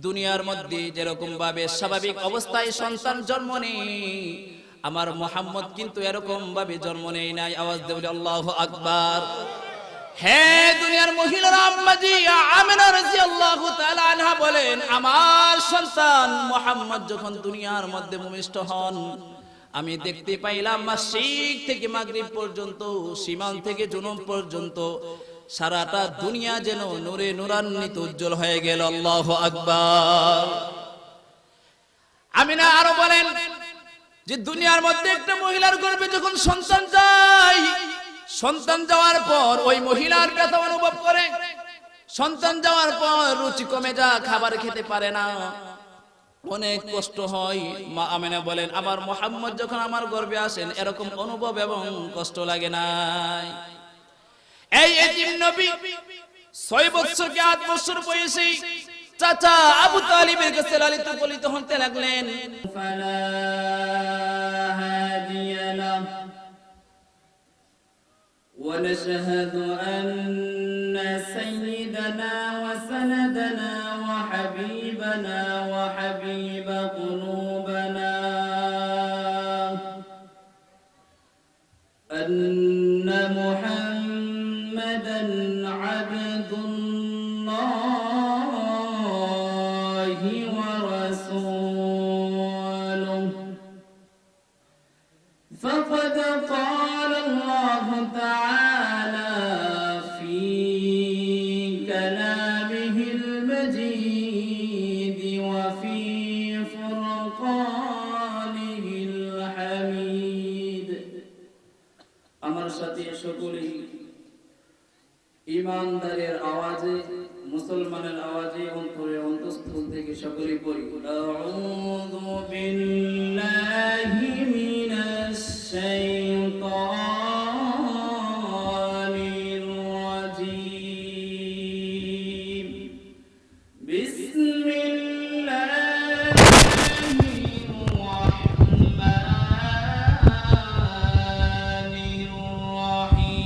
দুনিয়ার মধ্যে যেরকম ভাবে স্বাভাবিক অবস্থায় সন্তান জন্ম নেয়, আমার মুহাম্মদ কিন্তু এরকম ভাবে জন্ম নেয় নাই। আওয়াজ দেব আল্লাহু আকবার। হ্যাঁ, দুনিয়ার মহিলারা আম্মাজি আমিনা রাদিয়াল্লাহু তাআলা আনহা বলেন, আমার সন্তান মুহাম্মদ যখন দুনিয়ার মধ্যে ভূমিষ্ঠ হন, আমি দেখতে পাইলাম মাশরিক থেকে মাগরিব পর্যন্ত, শিমাল থেকে জুনুব পর্যন্ত সারাটা দুনিয়া যেন নূরে নূরান্বিত উজ্জ্বল হয়ে গেল। আল্লাহু আকবার। আমিনা আরো বলেন যে দুনিয়ার মধ্যে একটা মহিলার গর্ভে যখন সন্তান যায়, সন্তান যাওয়ার পর ওই মহিলার ব্যথা অনুভব করে। সন্তান যাওয়ার পর রুচি কমে যায়, খাবার খেতে পারে না, অনেক কষ্ট হয়। মা আমিনা বলেন, আমার মুহাম্মদ যখন আমার গর্ভে আসেন এরকম অনুভব এবং কষ্ট লাগে নাই। এই এতিম নবী 6 বছর কি 8 বছর বয়সে চাচা আবু তালিবের কাছে লালিত পালিত হতে লাগলেন। ফালা হাদিয়া লাহ ওয়া নাশহাদু আন্না সাইয়্যিদানা ওয়া সানাদানা ওয়া হাবিবানা ওয়া হাবিবা কুলুবানা আন্না মুহাম্মাদান আবদুল্লাহি ওয়া রাসূলুহু ফাকাদ ক্বালা আল্লাহু তাআলা ফি কালামিহিল মাজিদ ওয়া ফি ফুরকানিহিল হামিদ। আমার সাথে সকলেই ঈমানদারের আওয়াজে, মুসলমানের আওয়াজে, অন্তরে অন্তঃস্থল থেকে সকলে পড়ি, আউযু বিল্লাহি মিনাশ শাইতানির রাজীম। বিসমিল্লাহির রাহমানির রাহিম।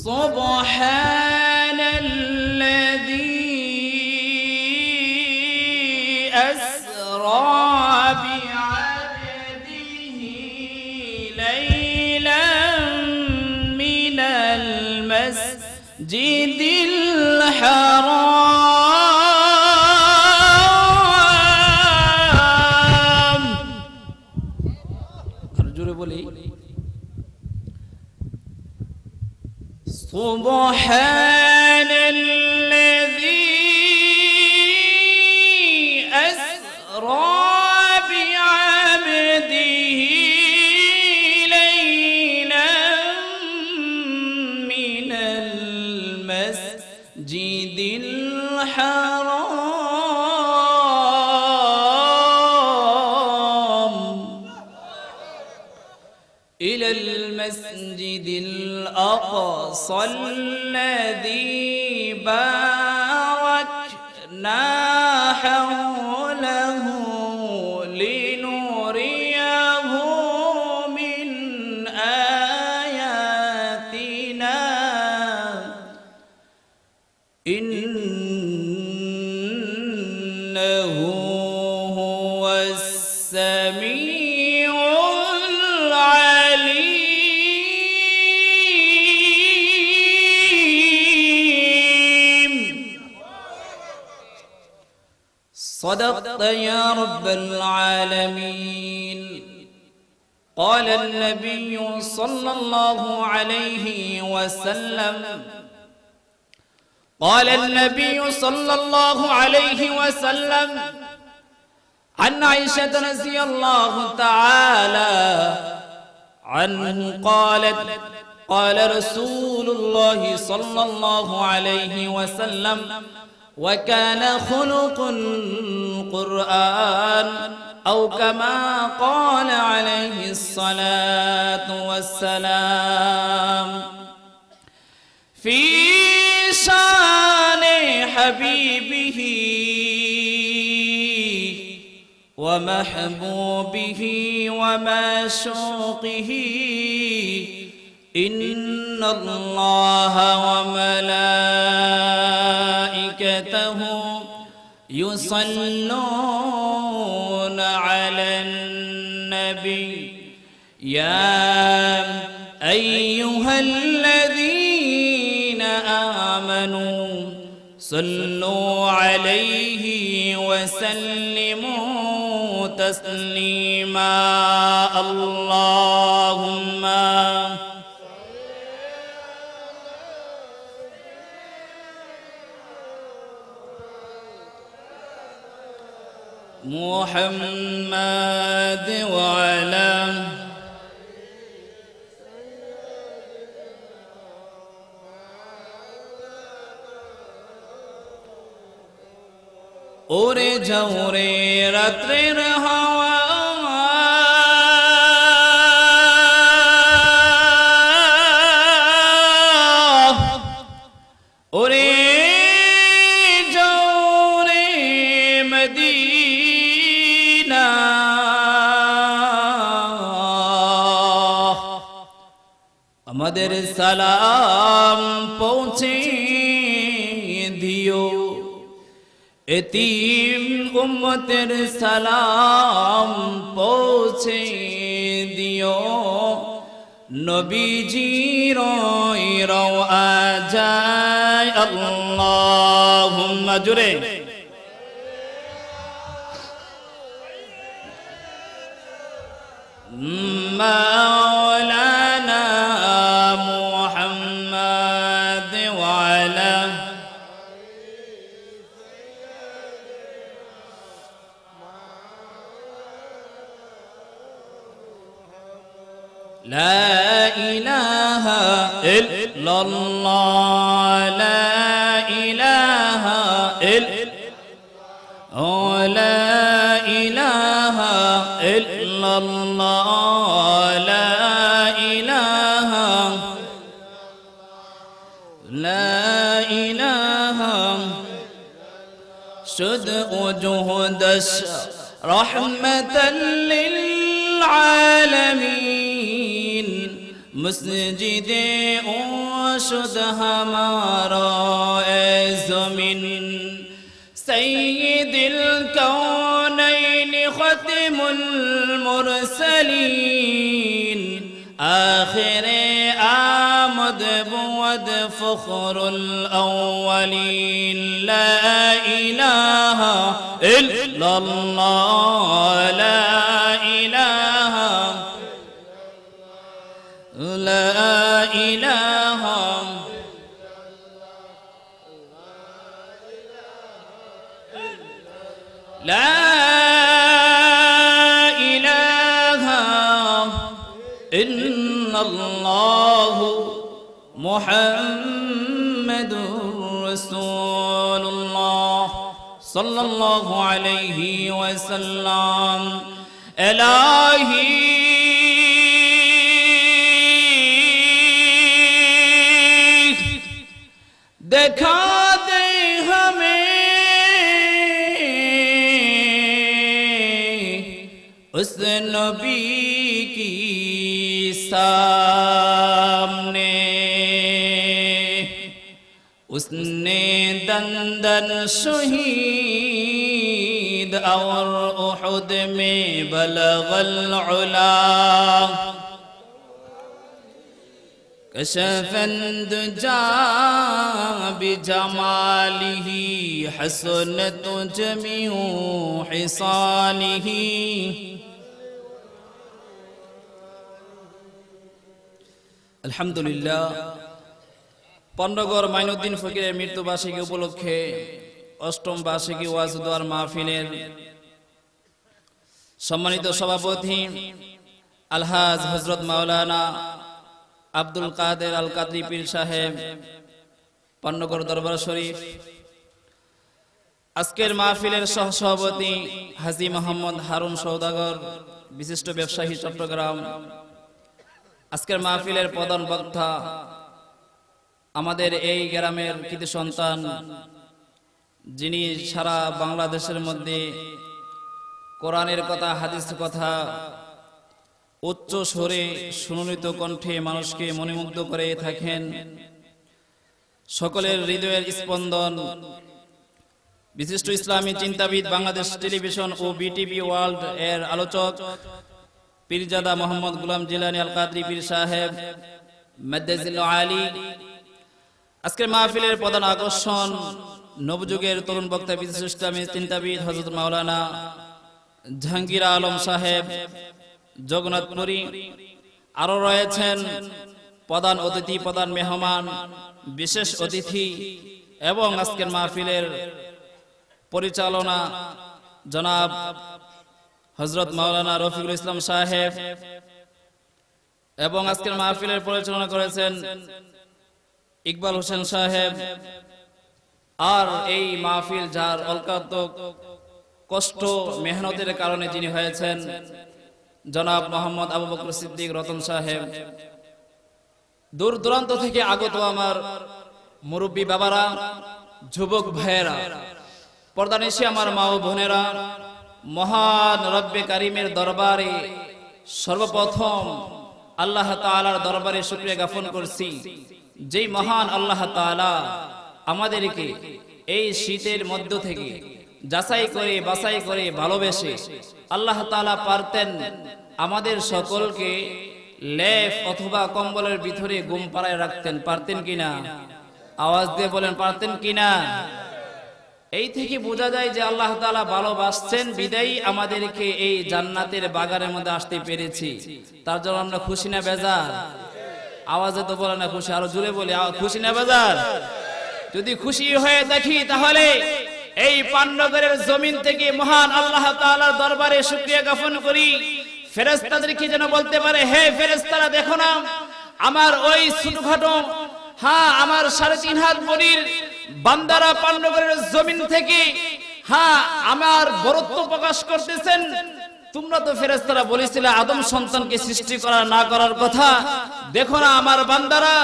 সুবহানাল্লাযী أسرى بعبده ليلا من المسجد الحرام أرجو بولي سبحان الذي أسرى بعبده ليلا من المسجد الحرام إلى المسجد الأقصى الذي باركنا حوله لنريه من آياتنا إنه هو السميع العليم. صدقت يا رب العالمين. قال النبي صلى الله عليه وسلم قال النبي صلى الله عليه وسلم عن عائشة رضي الله تعالى عنه قالت قال رسول الله صلى الله عليه وسلم وكان خلق القرآن أو كما قال عليه الصلاة والسلام في شان حبيبه ومحبوبه ومعشوقه إن الله وملائكته يصلون على النبي يا أيها الذين آمنوا صلوا عليه وسلموا تسليما اللهم محمد وعلى ওরে ঝরে রাত্রের হাওয়া ওরে ঝরে মদিনা আমাদের সালাম পৌঁছে দিও এতিম উম্মতের সালাম পৌঁছে দিও নবীজির রওয়া যায় আল্লাহুম্মা জুরে মাওলানা মুহাম্মদ ওয়া আলা لا إله إلا الله لا إله لا إله إلا الله لا إله لا إله شد وجهد رحمة للعالمين مسجد اوشد ہمارا اے زمین سید الكونین ختم المرسلین آخر آمد بود فخر الاولین لا الہ الا اللہ لا الہ لا إله لا إله إلا الله محمد رسول الله صلى الله عليه وسلم إلهي दिखा दे हमें उस नबी की सामने उसने दंदन शहीद और उहुद में बलगल उला كشف الدجى بجماله حسنت جميع حصاله الحمد لله পন্ডগড় মাইনুদ্দিন ফকিরের মৃত্যুবার্ষিকী উপলক্ষে অষ্টম বার্ষিকী ওয়াজ দোয়ার মাহফিলের সম্মানিত সভাপতি আলহাজ হযরত মাওলানা আব্দুল কাদের আল কাদরি পীর সাহেব পন্ডগড় দরবার শরীফ আজকের মাহফিলের সহসভাপতি হাজী মোহাম্মদ হারুন সওদাগর বিশিষ্ট ব্যবসায়ী চট্টগ্রাম আজকের মাহফিলের প্রধান বক্তা আমাদের এই গ্রামের কৃতি সন্তান যিনি সারা বাংলাদেশের মধ্যে কোরআনের কথা হাদিসের কথা উচ্চ স্বরে সুনিত কণ্ঠে মানুষকে মনোমুগ্ধ করে থাকেন সকলের হৃদয়ের স্পন্দন বিশিষ্ট ইসলামী চিন্তাবিদ, বাংলাদেশ টেলিভিশন ও বিটিভি ওয়ার্ল্ড এর আলোচক পীরজাদা মোহাম্মদ গোলাম জিলানী আল কাদরি পীর সাহেব মাদ্দাজিল আলী। আজকের মাহফিলের প্রধান আকর্ষণ নবযুগের তরুণ বক্তা, বিশিষ্ট ইসলামী চিন্তাবিদ হযরত মাওলানা জাহাঙ্গীর আলম সাহেব জগন্নাথপুরী। আরো রয়েছেন প্রধান অতিথি, প্রধান মেহমান, বিশেষ অতিথি এবং আজকের মাহফিলের পরিচালনা জনাব হযরত মাওলানা রফিকুল ইসলাম সাহেব এবং আজকের মাহফিলের পরিচালনা করেছেন ইকবাল হোসেন সাহেব। আর এই মাহফিল যার অল্পান্ত কষ্ট মেহনতের কারণে যিনি হয়েছেন জনাব মোহাম্মদ আবু বকর সিদ্দিক রতন সাহেব। দূর দূরান্ত থেকে আগত আমার মুরব্বী বাবারা, যুবক ভাইয়েরা, পর্দানিশী আমার মা ও বোনেরা, মহান রব্বে কারিমের দরবারে সর্বপ্রথম আল্লাহ তাআলার দরবারে শুকরিয়া জ্ঞাপন করছি, যেই মহান আল্লাহ তাআলা আমাদেরকে এই শীতের মধ্য থেকে যাচাই করে বাছাই করে ভালোবেসে আল্লাহ তাআলা পারতেন আমাদের সকলকে লেপ অথবা কম্বলের ভিতরে ঘুম পাড়ায় রাখতেন, পারতেন কিনা? আওয়াজ দিয়ে বলেন, পারতেন কিনা? এই থেকে বোঝা যায় যে আল্লাহ তাআলা ভালোবাসছেন বিদায়ী আমাদেরকে এই জান্নাতের বাগানের মধ্যে আসতে পেরেছি। তার জন্য আমরা খুশি না বেজার? আওয়াজে তো বলে না খুশি, আরো জোরে বলি, খুশি না বেজার? যদি খুশি হয়ে দেখি তাহলে এই পান্ডগরের জমিন থেকে মহান আল্লাহ তাআলার দরবারে শুকরিয়া জ্ঞাপন করি। ফেরেশতাদেরকে যেন বলতে পারে, হে ফেরেশতারা দেখো না, আমার ওই ছোটখাটো আমার 3.5 হাত বডির বান্দারা পান্ডগরের জমিন থেকে আমার বরত্ব প্রকাশ করতেছেন। তোমরা তো ফেরেশতারা বলেছিলে আদম সন্তানকে সৃষ্টি করা না করার কথা, দেখো না আমার বান্দারা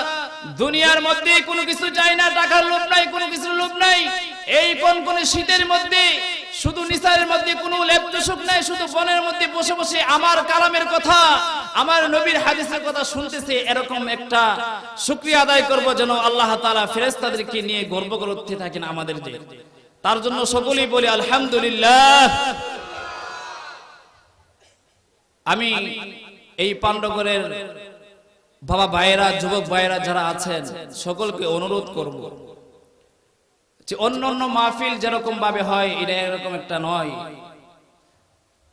দুনিয়ার মধ্যে কোনো কিছু চায় না, টাকার লোভ নাই, কোনো কিছুর লোভ নাই। এই কোন শীতের মধ্যে শুধু নিসারের মধ্যে কোনো লেপটুসুক নাই, শুধু বনের মধ্যে বসে বসে আমার কালামের কথা, আমার নবীর হাদিসের কথা শুনতেছে। এরকম একটা শুকরিয়া আদায় করব যেন আল্লাহ তাআলা ফেরেশতাদেরকে নিয়ে গর্ব করতে থাকেন আমাদের যে। তার জন্য সকলেই বলি আলহামদুলিল্লাহ। আমি এই পান্ডগরের বাবা ভাইয়েরা, যুবক ভাইয়েরা যারা আছেন সকলকে অনুরোধ করব যে অন্যান্য মাহফিল যেরকম ভাবে হয় এটা এরকম একটা নয়।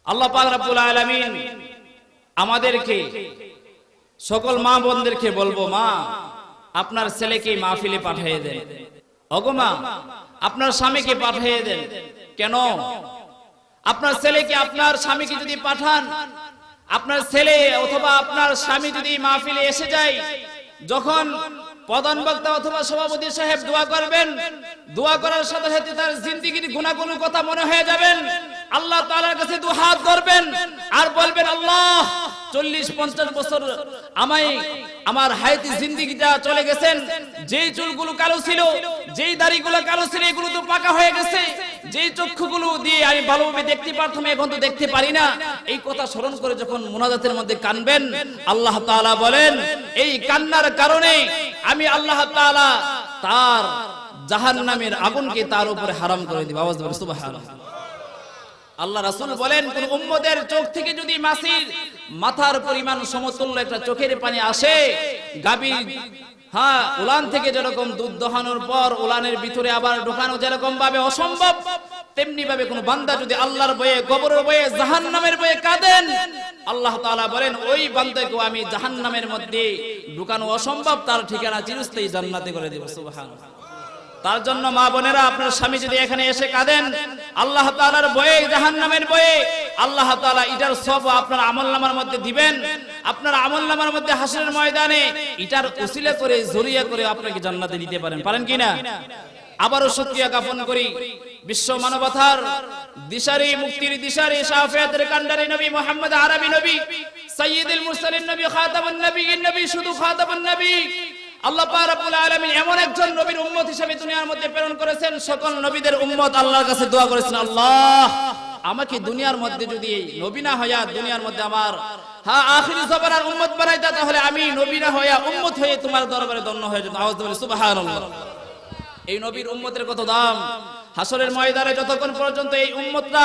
আল্লাহ পাক রব্বুল আলামিন আমাদেরকে সকল মা বোনদেরকে বলবো, মা আপনার ছেলেকে মাহফিলে পাঠিয়ে দেন, ওগো মা আপনার স্বামীকে পাঠিয়ে দেন। কেন? আপনার ছেলেকে আপনার স্বামীকে যদি পাঠান, আপনার ছেলে অথবা আপনার স্বামী যদি মাহফিলে এসে যায়, যখন প্রধান বক্তা অথবা সভাপতি সাহেব দোয়া করবেন, দোয়া করার সাথে সাথে তার জিন্দেগির গুনাহগুলোর কথা মনে হয়ে যাবেন, আল্লাহ তাআলার কাছে দুই হাত ধরবেন আর বলবেন, আল্লাহ 40-50 বছর আমার হায়াতি জিন্দেগিটা চলে গেছেন, যেই চুলগুলো কালো ছিল, যেই দাড়িগুলো কালো ছিল, এগুলো তো পাকা হয়ে গেছে, যেই চক্ষুগুলো দিয়ে আমি ভালোভাবে দেখতে পারতাম এখন তো দেখতে পারি না। এই কথা স্মরণ করে যখন মুনাজাতের মধ্যে কানবেন, আল্লাহ তাআলা বলেন এই কান্নার কারণে আমি আল্লাহ তাআলা তার জাহান্নামের আগুনকে তার উপরে হারাম করে দিব। আওয়াজ বলে সুবহানাল্লাহ। আল্লাহ রাসূল বলেন, কোন উম্মতের চোখ থেকে যদি মাছির মাথার পরিমাণ সমতুল্য একটা চোখের পানি আসে, গাভী উলান থেকে যেরকম দুধ দহানোর পর উলানের ভিতরে আবার ঢোকানো যেরকম ভাবে অসম্ভব, তেমনি ভাবে কোন বান্দা যদি আল্লাহর ভয়ে, কবরের ভয়ে, জাহান্নামের ভয়ে কাঁদেন, আল্লাহ তাআলা বলেন ওই বান্দাকে আমি জাহান্নামের মধ্যে ঢোকানো অসম্ভব, তার ঠিকানা চিরস্থায়ী জান্নাতে করে দেব। সুবহানাল্লাহ। তার জন্য মা বোনেরা, আপনার স্বামী যদি এখানে এসে কাঁদেন আল্লাহ তাআলার ভয়ে, জাহান্নামের ভয়ে, আল্লাহ তাআলা এটার সওয়াব আপনার আমলনামার মধ্যে দিবেন। আপনার আমলনামার মধ্যে হাসরের ময়দানে এটার উসিলা করে, জরিয়া করে আপনাকে জান্নাতে দিতে পারেন কিনা? আবারও শুকরিয়া জ্ঞাপন করি বিশ্ব মানবতার দিশারি, মুক্তির দিশারি, শাফায়াতের কান্ডারি নবী মুহাম্মদ আরবি নবী, সাইয়্যিদুল মুরসালিন নবী, খাতামুন নবিয়্যিন নবী, শুধু খাতামুন নবী। আল্লাহ পাক রব্বুল আলামিন এমন একজন নবীর উম্মত হিসেবে দুনিয়ার মধ্যে প্রেরণ করেছেন, সকল নবীদের উম্মত আল্লাহর কাছে দোয়া করেছেন, আল্লাহ আমাকে দুনিয়ার মধ্যে যদি নবী না হইয়া দুনিয়ার মধ্যে আমার আখিরি জমানার উম্মত বানাইতা, তাহলে আমি নবী না হইয়া উম্মত হয়ে তোমার দরবারে ধন্য হয়ে যেতাম। আওয়াজ বলে সুবহানাল্লাহ। এই নবীর উম্মতের কত দাম! হাসরের ময়দানে যতক্ষণ পর্যন্ত এই উম্মতরা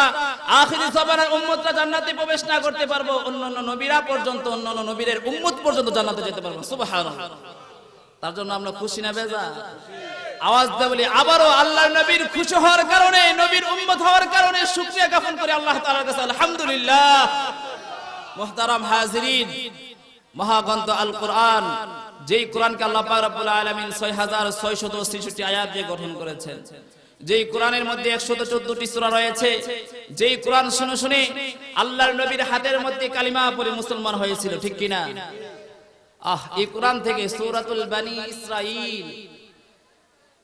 আখিরি জামানার উম্মতরা জান্নাতে প্রবেশ না করতে পারবো, অন্যান্য নবীরা পর্যন্ত, অন্যান্য নবীদের উম্মত পর্যন্ত জান্নাতে যেতে পারবো। সুবহানাল্লাহ। তার জন্য আমরা খুশি না বেজার? আওয়াজ দিয়ে বলি আবারও আল্লাহর নবীর খুশি হওয়ার কারণে, নবীর উম্মত হওয়ার কারণে শুকরিয়া জ্ঞাপন করি আল্লাহ তাআলার কাছে, আলহামদুলিল্লাহ। মুহতারাম হাজিরিন, মহাগ্রন্থ আল কোরআন, যেই কোরআনকে আল্লাহ পাক রব্বুল আলামিন 6666 আয়াত দিয়ে গঠন করেছেন, যেই কোরআনের মধ্যে 114টি সূরা রয়েছে, যেই কোরআন শুনে শুনে আল্লাহর নবীর হাতের মধ্যে কালিমা পড়ে মুসলমান হয়েছিল, ঠিক কি না? এই কোরআন থেকে সূরাতুল বনি ইসরাঈল,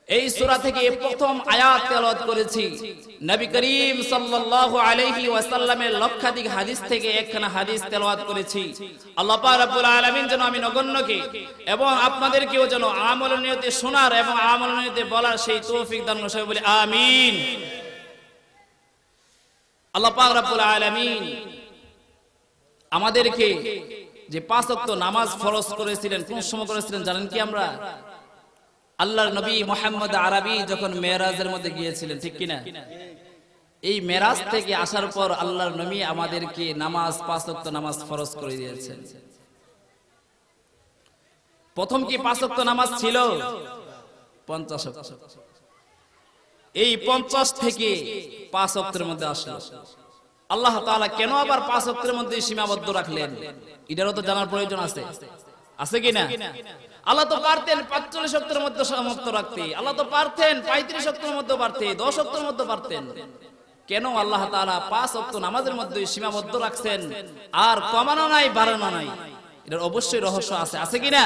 এই সূরা থেকে প্রথম আয়াত তেলাওয়াত করেছি। নবী করিম সাল্লাল্লাহু আলাইহি ওয়াসাল্লামের লক্ষাধিক হাদিস থেকে একখানা হাদিস তেলাওয়াত করেছি। আল্লাহ পাক রব্বুল আলামিন যেন আমি নগণ্যকে এবং আপনাদেরকেও যেন আমল নিয়তে শোনার এবং আমল নিয়তে বলার সেই তৌফিক দান করেন, বলি আমিন। আল্লাহ পাক রব্বুল আলামিন আমাদেরকে যে 5 ওয়াক্ত নামাজ ফরজ করেছিলেন, কোন সময় করেছিলেন জানেন কি? আমরা আল্লাহর নবী মুহাম্মদ আরবি যখন মেরাজের মধ্যে গিয়েছিলেন, ঠিক কি না? এই মেরাজ থেকে আসার পর আল্লাহর নবী আমাদেরকে নামাজ 5 ওয়াক্ত নামাজ ফরজ করে দিয়েছেন। প্রথম কি 5 ওয়াক্ত নামাজ ছিল? 50 ওয়াক্ত। এই 50 থেকে 5 ওয়াক্তের মধ্যে আসলো। আল্লাহ তাআলা কেন আবার 5 ওয়াক্তের মধ্যে সীমাবদ্ধ রাখলেন? এটারও তো জানার প্রয়োজন আছে, আছে কি না? আল্লাহ তো পারতেন 45 ওয়াক্তের মধ্যে সমাপ্ত রাখতে, আল্লাহ তো পারতেন 35 ওয়াক্তের মধ্যে পারতে, 10 ওয়াক্তের মধ্যে পারতেন। কেন আল্লাহ তাআলা 5 ওয়াক্ত নামাজের মধ্যে সীমাবদ্ধ রাখছেন, আর কমানো নাই, বাড়ানো নাই? এটার অবশ্যই রহস্য আছে, আছে কি না?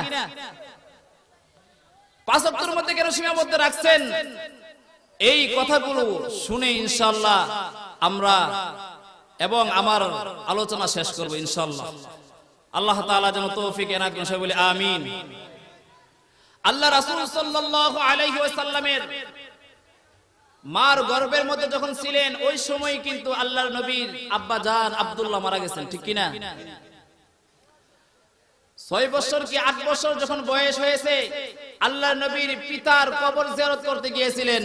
5 ওয়াক্তের মধ্যে কেন সীমাবদ্ধ রাখছেন? এই কথাগুলো শুনে ইনশাআল্লাহ আমরা এবং আমার আলোচনা শেষ করব ইনশাআল্লাহ। আল্লাহ তাআলা যেন তৌফিক এনায়েত করেন, সবাই বলি আমিন। আল্লাহ রাসূল সাল্লাল্লাহু আলাইহি ওয়াসাল্লামের মার গর্ভের মধ্যে যখন ছিলেন, ওই সময় কিন্তু আল্লাহর নবীর আব্বা জান আব্দুল্লাহ মারা গেছেন, ঠিক কি না? 6 বছর কি 8 বছর যখন বয়স হয়েছে, আল্লাহর নবীর পিতার কবর জিয়ারত করতে গিয়েছিলেন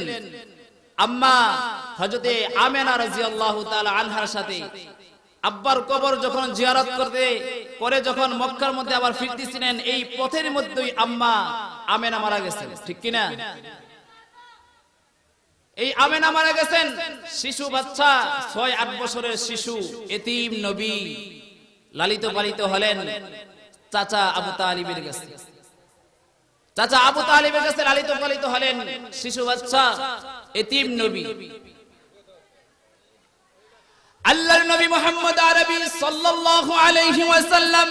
আম্মা হযরতে আমেনা রাদিয়াল্লাহু তাআলা আনহার সাথে। আব্বার কবর যখন জিয়ারত করতে পরে যখন মক্কার মধ্যে আবার ফিরতেছিলেন, এই পথের মধ্যেই আম্মা আমেনা মারা গেছেন, ঠিক কি না? এই আমেনা মারা গেছেন, শিশু বাচ্চা 6-8 বছরের শিশু এতিম নবী লালিত পালিত হলেন চাচা আবু তালিবের কাছে। চাচা আবু তালিবের কাছে লালিত পালিত হলেন শিশু বাচ্চা এতিম নবী। আল্লাহর নবী মুহাম্মদ আরবি সাল্লাল্লাহু আলাইহি ওয়াসাল্লাম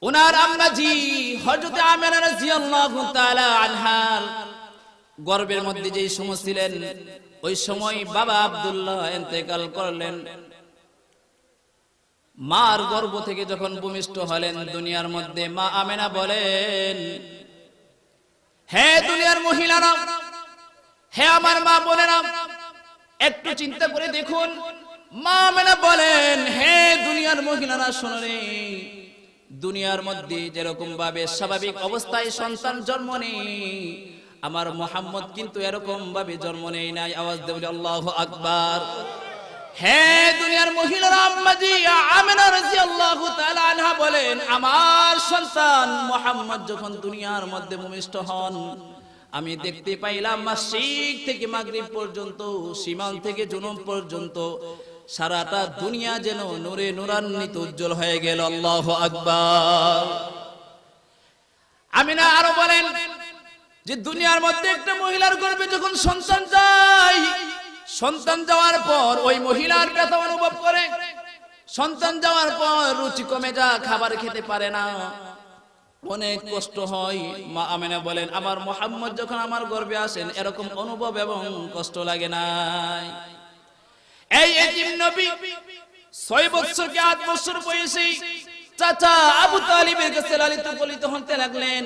ওনার আম্মা জি হযরত আমেনা রাদিয়াল্লাহু তাআলা আনহার গর্ভের মধ্যে যেই সময় ছিলেন, ওই সময় বাবা আব্দুল্লাহ ইন্তেকাল করলেন। মার গর্ভ থেকে যখন ভূমিষ্ঠ হলেন দুনিয়ার মধ্যে, মা আমেনা বলেন, হে দুনিয়ার মহিলারা, হে আমার মা বোনেরা, একটু চিন্তা করে দেখুন। মা আমেনা বলেন, হে দুনিয়ার মহিলারা শুনুন, দুনিয়ার মধ্যে যেরকম ভাবে স্বাভাবিক অবস্থায় সন্তান জন্ম নেয়, আমার মুহাম্মদ কিন্তু এরকম ভাবে জন্ম নেয় নাই। আওয়াজ দিয়ে বলি আল্লাহু আকবার। হে দুনিয়ার মহিলারা, আম্মাজি আমেনা রাদিয়াল্লাহু তাআলা আনহা বলেন, আমার সন্তান মুহাম্মদ যখন দুনিয়ার মধ্যে ভূমিষ্ঠ হন, আমি দেখতে পাইলাম মাশরিক থেকে মাগরিব পর্যন্ত, শিমাল থেকে জুনুব পর্যন্ত সারাটা দুনিয়া যেন নূরে নূরান্বিত উজ্জ্বল হয়ে গেল। আল্লাহু আকবার। আমিনা আরো বলেন যে দুনিয়ার মধ্যে একটা মহিলার গর্ভে যখন সন্তান যায়, সন্তান যাওয়ার পর ওই মহিলার ব্যথা অনুভব করে। সন্তান যাওয়ার পর রুচি কমে যায়, খাবার খেতে পারে না, অনেক কষ্ট হয়। মা আমেনা বলেন, আমার মুহাম্মদ যখন আমার গর্ভে আসেন এরকম অনুভব এবং কষ্ট লাগে নাই। এই এতিম নবী 6 বছর কি 8 বছর বয়সে চাচা আবু তালিবের কাছে লালিত পালিত হতে লাগলেন।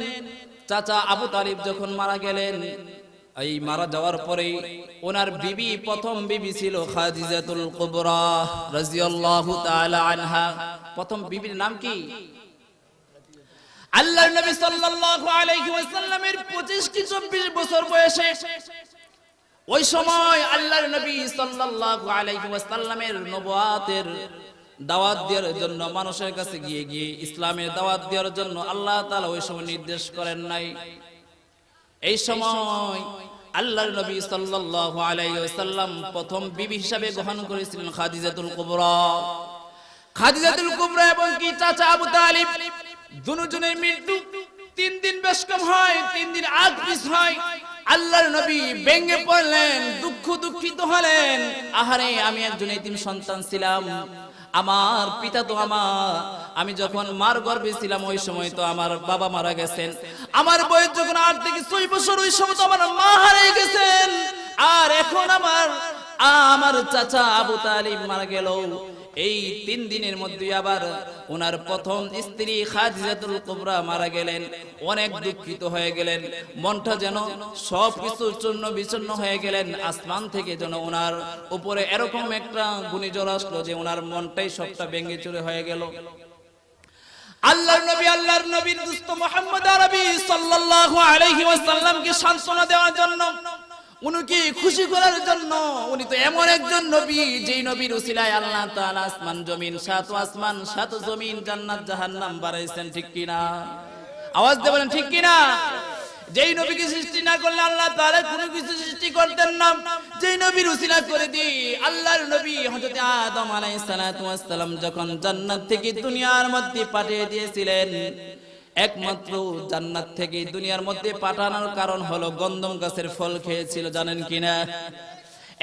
চাচা আবু তালিব যখন মারা গেলেন, এই মারা যাওয়ার পরে ওনার বিবি, প্রথম বিবি ছিল খাদিজাতুল কুবরা রাদিয়াল্লাহু তাআলা আনহা। প্রথম বিবির নাম কি? আল্লাহর নবী সাল্লাল্লাহু আলাইহি ওয়াসাল্লামের 25 কি 24 বছর বয়সে ওই সময় আল্লাহর নবী সাল্লাল্লাহু আলাইহি ওয়াসাল্লামের নবুয়াতের দাওয়াত দেওয়ার জন্য মানুষের কাছে গিয়ে গিয়ে ইসলামের দাওয়াত দেওয়ার জন্য আল্লাহ তাআলা ওই সময় নির্দেশ করেন নাই। এই সময় আল্লাহর নবী সাল্লাল্লাহু আলাইহি ওয়াসাল্লাম প্রথম বিবি হিসাবে গ্রহণ করেছিলেন খাদিজাতুল কুবরা। খাদিজাতুল কুবরা এবং কি চাচা আবু তালিব দুজনের মৃত্যু 3 দিন বেশ কম হয়, 3 দিন আগ পিছ হয়। আল্লাহর নবী ভেঙে পড়লেন, দুঃখিত হলেন, আহারে আমি একজন এতিম সন্তান ছিলাম, আমার পিতা তো আমি যখন মার গর্ভে ছিলাম ওই সময় তো আমার বাবা মারা গেছেন, আমার বয়স যখন 8 থেকে 6 বছর ওই সময় তো আমার মা হারিয়ে গেছেন, আর এখন আমার চাচা আবু তালিব মারা গেল। এই 3 দিনের মধ্যে আবার ওনার প্রথম স্ত্রী খাদিজাতুল কুবরা মারা গেলেন। অনেক দুঃখিত হয়ে গেলেন, মনটা যেন সবকিছু চূর্ণ বিচূর্ণ হয়ে গেলেন। আসমান থেকে যেন ওনার উপরে এরকম একটা ঘূর্ণিঝড় আসলো যে ওনার মনটাই সবটা ভেঙে চুরে হয়ে গেল। আল্লাহর নবীর দোস্ত মুহাম্মদ আরবি সাল্লাল্লাহু আলাইহি ওয়াসাল্লামকে সান্ত্বনা দেওয়ার জন্য, উনিকে খুশি করার জন্য, উনি তো এমন একজন নবী যেই নবীর উসিলায় আল্লাহ তাআলা আসমান জমিন, 7 আসমান 7 জমিন, জান্নাত জাহান্নাম বানাইছেন, ঠিক কি না? আওয়াজ দিয়ে বলেন ঠিক কি না? যেই নবীকে সৃষ্টি না করলে আল্লাহ তাআলা কোনো কিছু সৃষ্টি করতেন না। যেই নবীর উসিলা করে দি আল্লাহর নবী হযরত আদম আলাইহিস সালাতু ওয়াস সালাম যখন জান্নাত থেকে দুনিয়ার মধ্যে পাঠিয়ে দিয়েছিলেন, একমাত্র জান্নাত থেকে দুনিয়ার মধ্যে পাঠানোর কারণ হলো গন্ধম গাছের ফল খেয়েছিল, জানেন কিনা?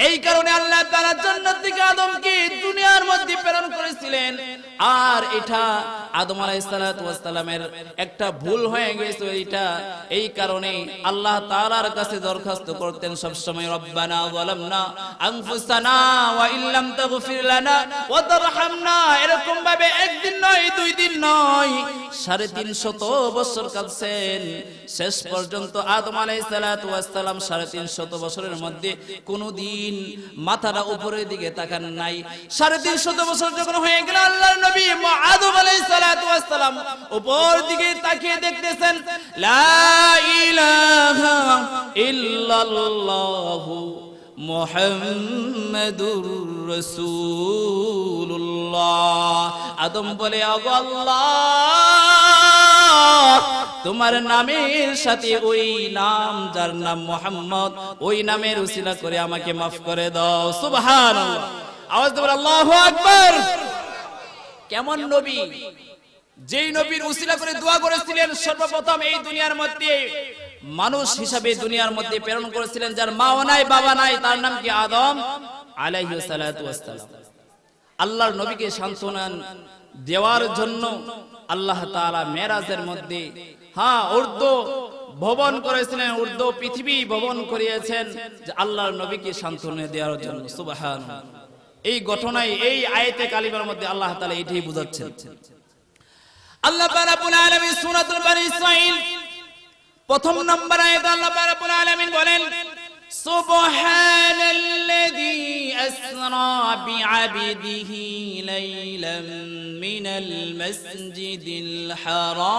এই কারণে আল্লাহ তাআলা জান্নাত থেকে আদমকে দুনিয়ার মধ্যে প্রেরণ করেছিলেন। আর এটা আদম আলাইহিস সালাতু ওয়াস সালামের একটা ভুল হয়ে গেছে, এই কারণে আল্লাহ তাআলার কাছে দরখাস্ত করতেন সব সময়, রব্বানা যালামনা আনফুসানা ওয়া ইল্লাম তাগফির লানা ওয়া তারহামনা। এরকম ভাবে একদিন নয়, 2 দিন নয়, 350 বছর কাঁদছেন। শেষ পর্যন্ত আদম আলাইহিস সালাতু ওয়াস সালাম 350 বছরের মধ্যে কোনদিন মাথাটা উপরের দিকে তাকান নাই। 350 বছর যখন হয়ে গেল, আল্লাহর নবী আদম আলাইহিস সালাতু ওয়াস সালাম উপর দিকে তাকিয়ে দেখতেছেন, লা ইলাহা ইল্লাল্লাহু মুহাম্মাদুর রাসূলুল্লাহ। আদম বলে, ওগো আল্লাহ, তোমার নামের সাথে ওই নাম যার নাম মুহাম্মদ, ওই নামের উসিলা করে আমাকে মাফ করে দাও। সুবহানাল্লাহ, আওয়াজ দিয়ে আল্লাহু আকবার। কেমন নবী, যেই নবীর উসিলা করে দোয়া করেছিলেন, সর্বপ্রথম এই দুনিয়ার মধ্যে মানুষ হিসাবে দুনিয়ার মধ্যে প্রেরণ করেছিলেন, যার মা নাই বাবা নাই, তার নাম কি? আদম আলাইহিস সালাতু ওয়াস সালাম। আল্লাহর নবীকে সান্ত্বনা দেওয়ার জন্য আল্লাহ তাআলা মেরাজের মধ্যে উর্দু ভবন করেছিলেন, উর্দু পৃথিবী ভবন করিয়েছেন যে আল্লাহর নবীকে সান্ত্বনা দেওয়ার জন্য। সুবহানাল্লাহ, এই ঘটনায় এই আয়াতে কালিমার মধ্যে আল্লাহ তাআলা এটাই বুঝাচ্ছেন। আল্লাহ রাব্বুল আলামিন সূরাতুল বনী ইসরাঈল প্রথম নম্বর আয়াতে আল্লাহ রাব্বুল আলামিন বলেন, সুবহানাল্লাযী আসরা বিআবদিহি লাইলাম মিনাল মাসজিদিল হারাম।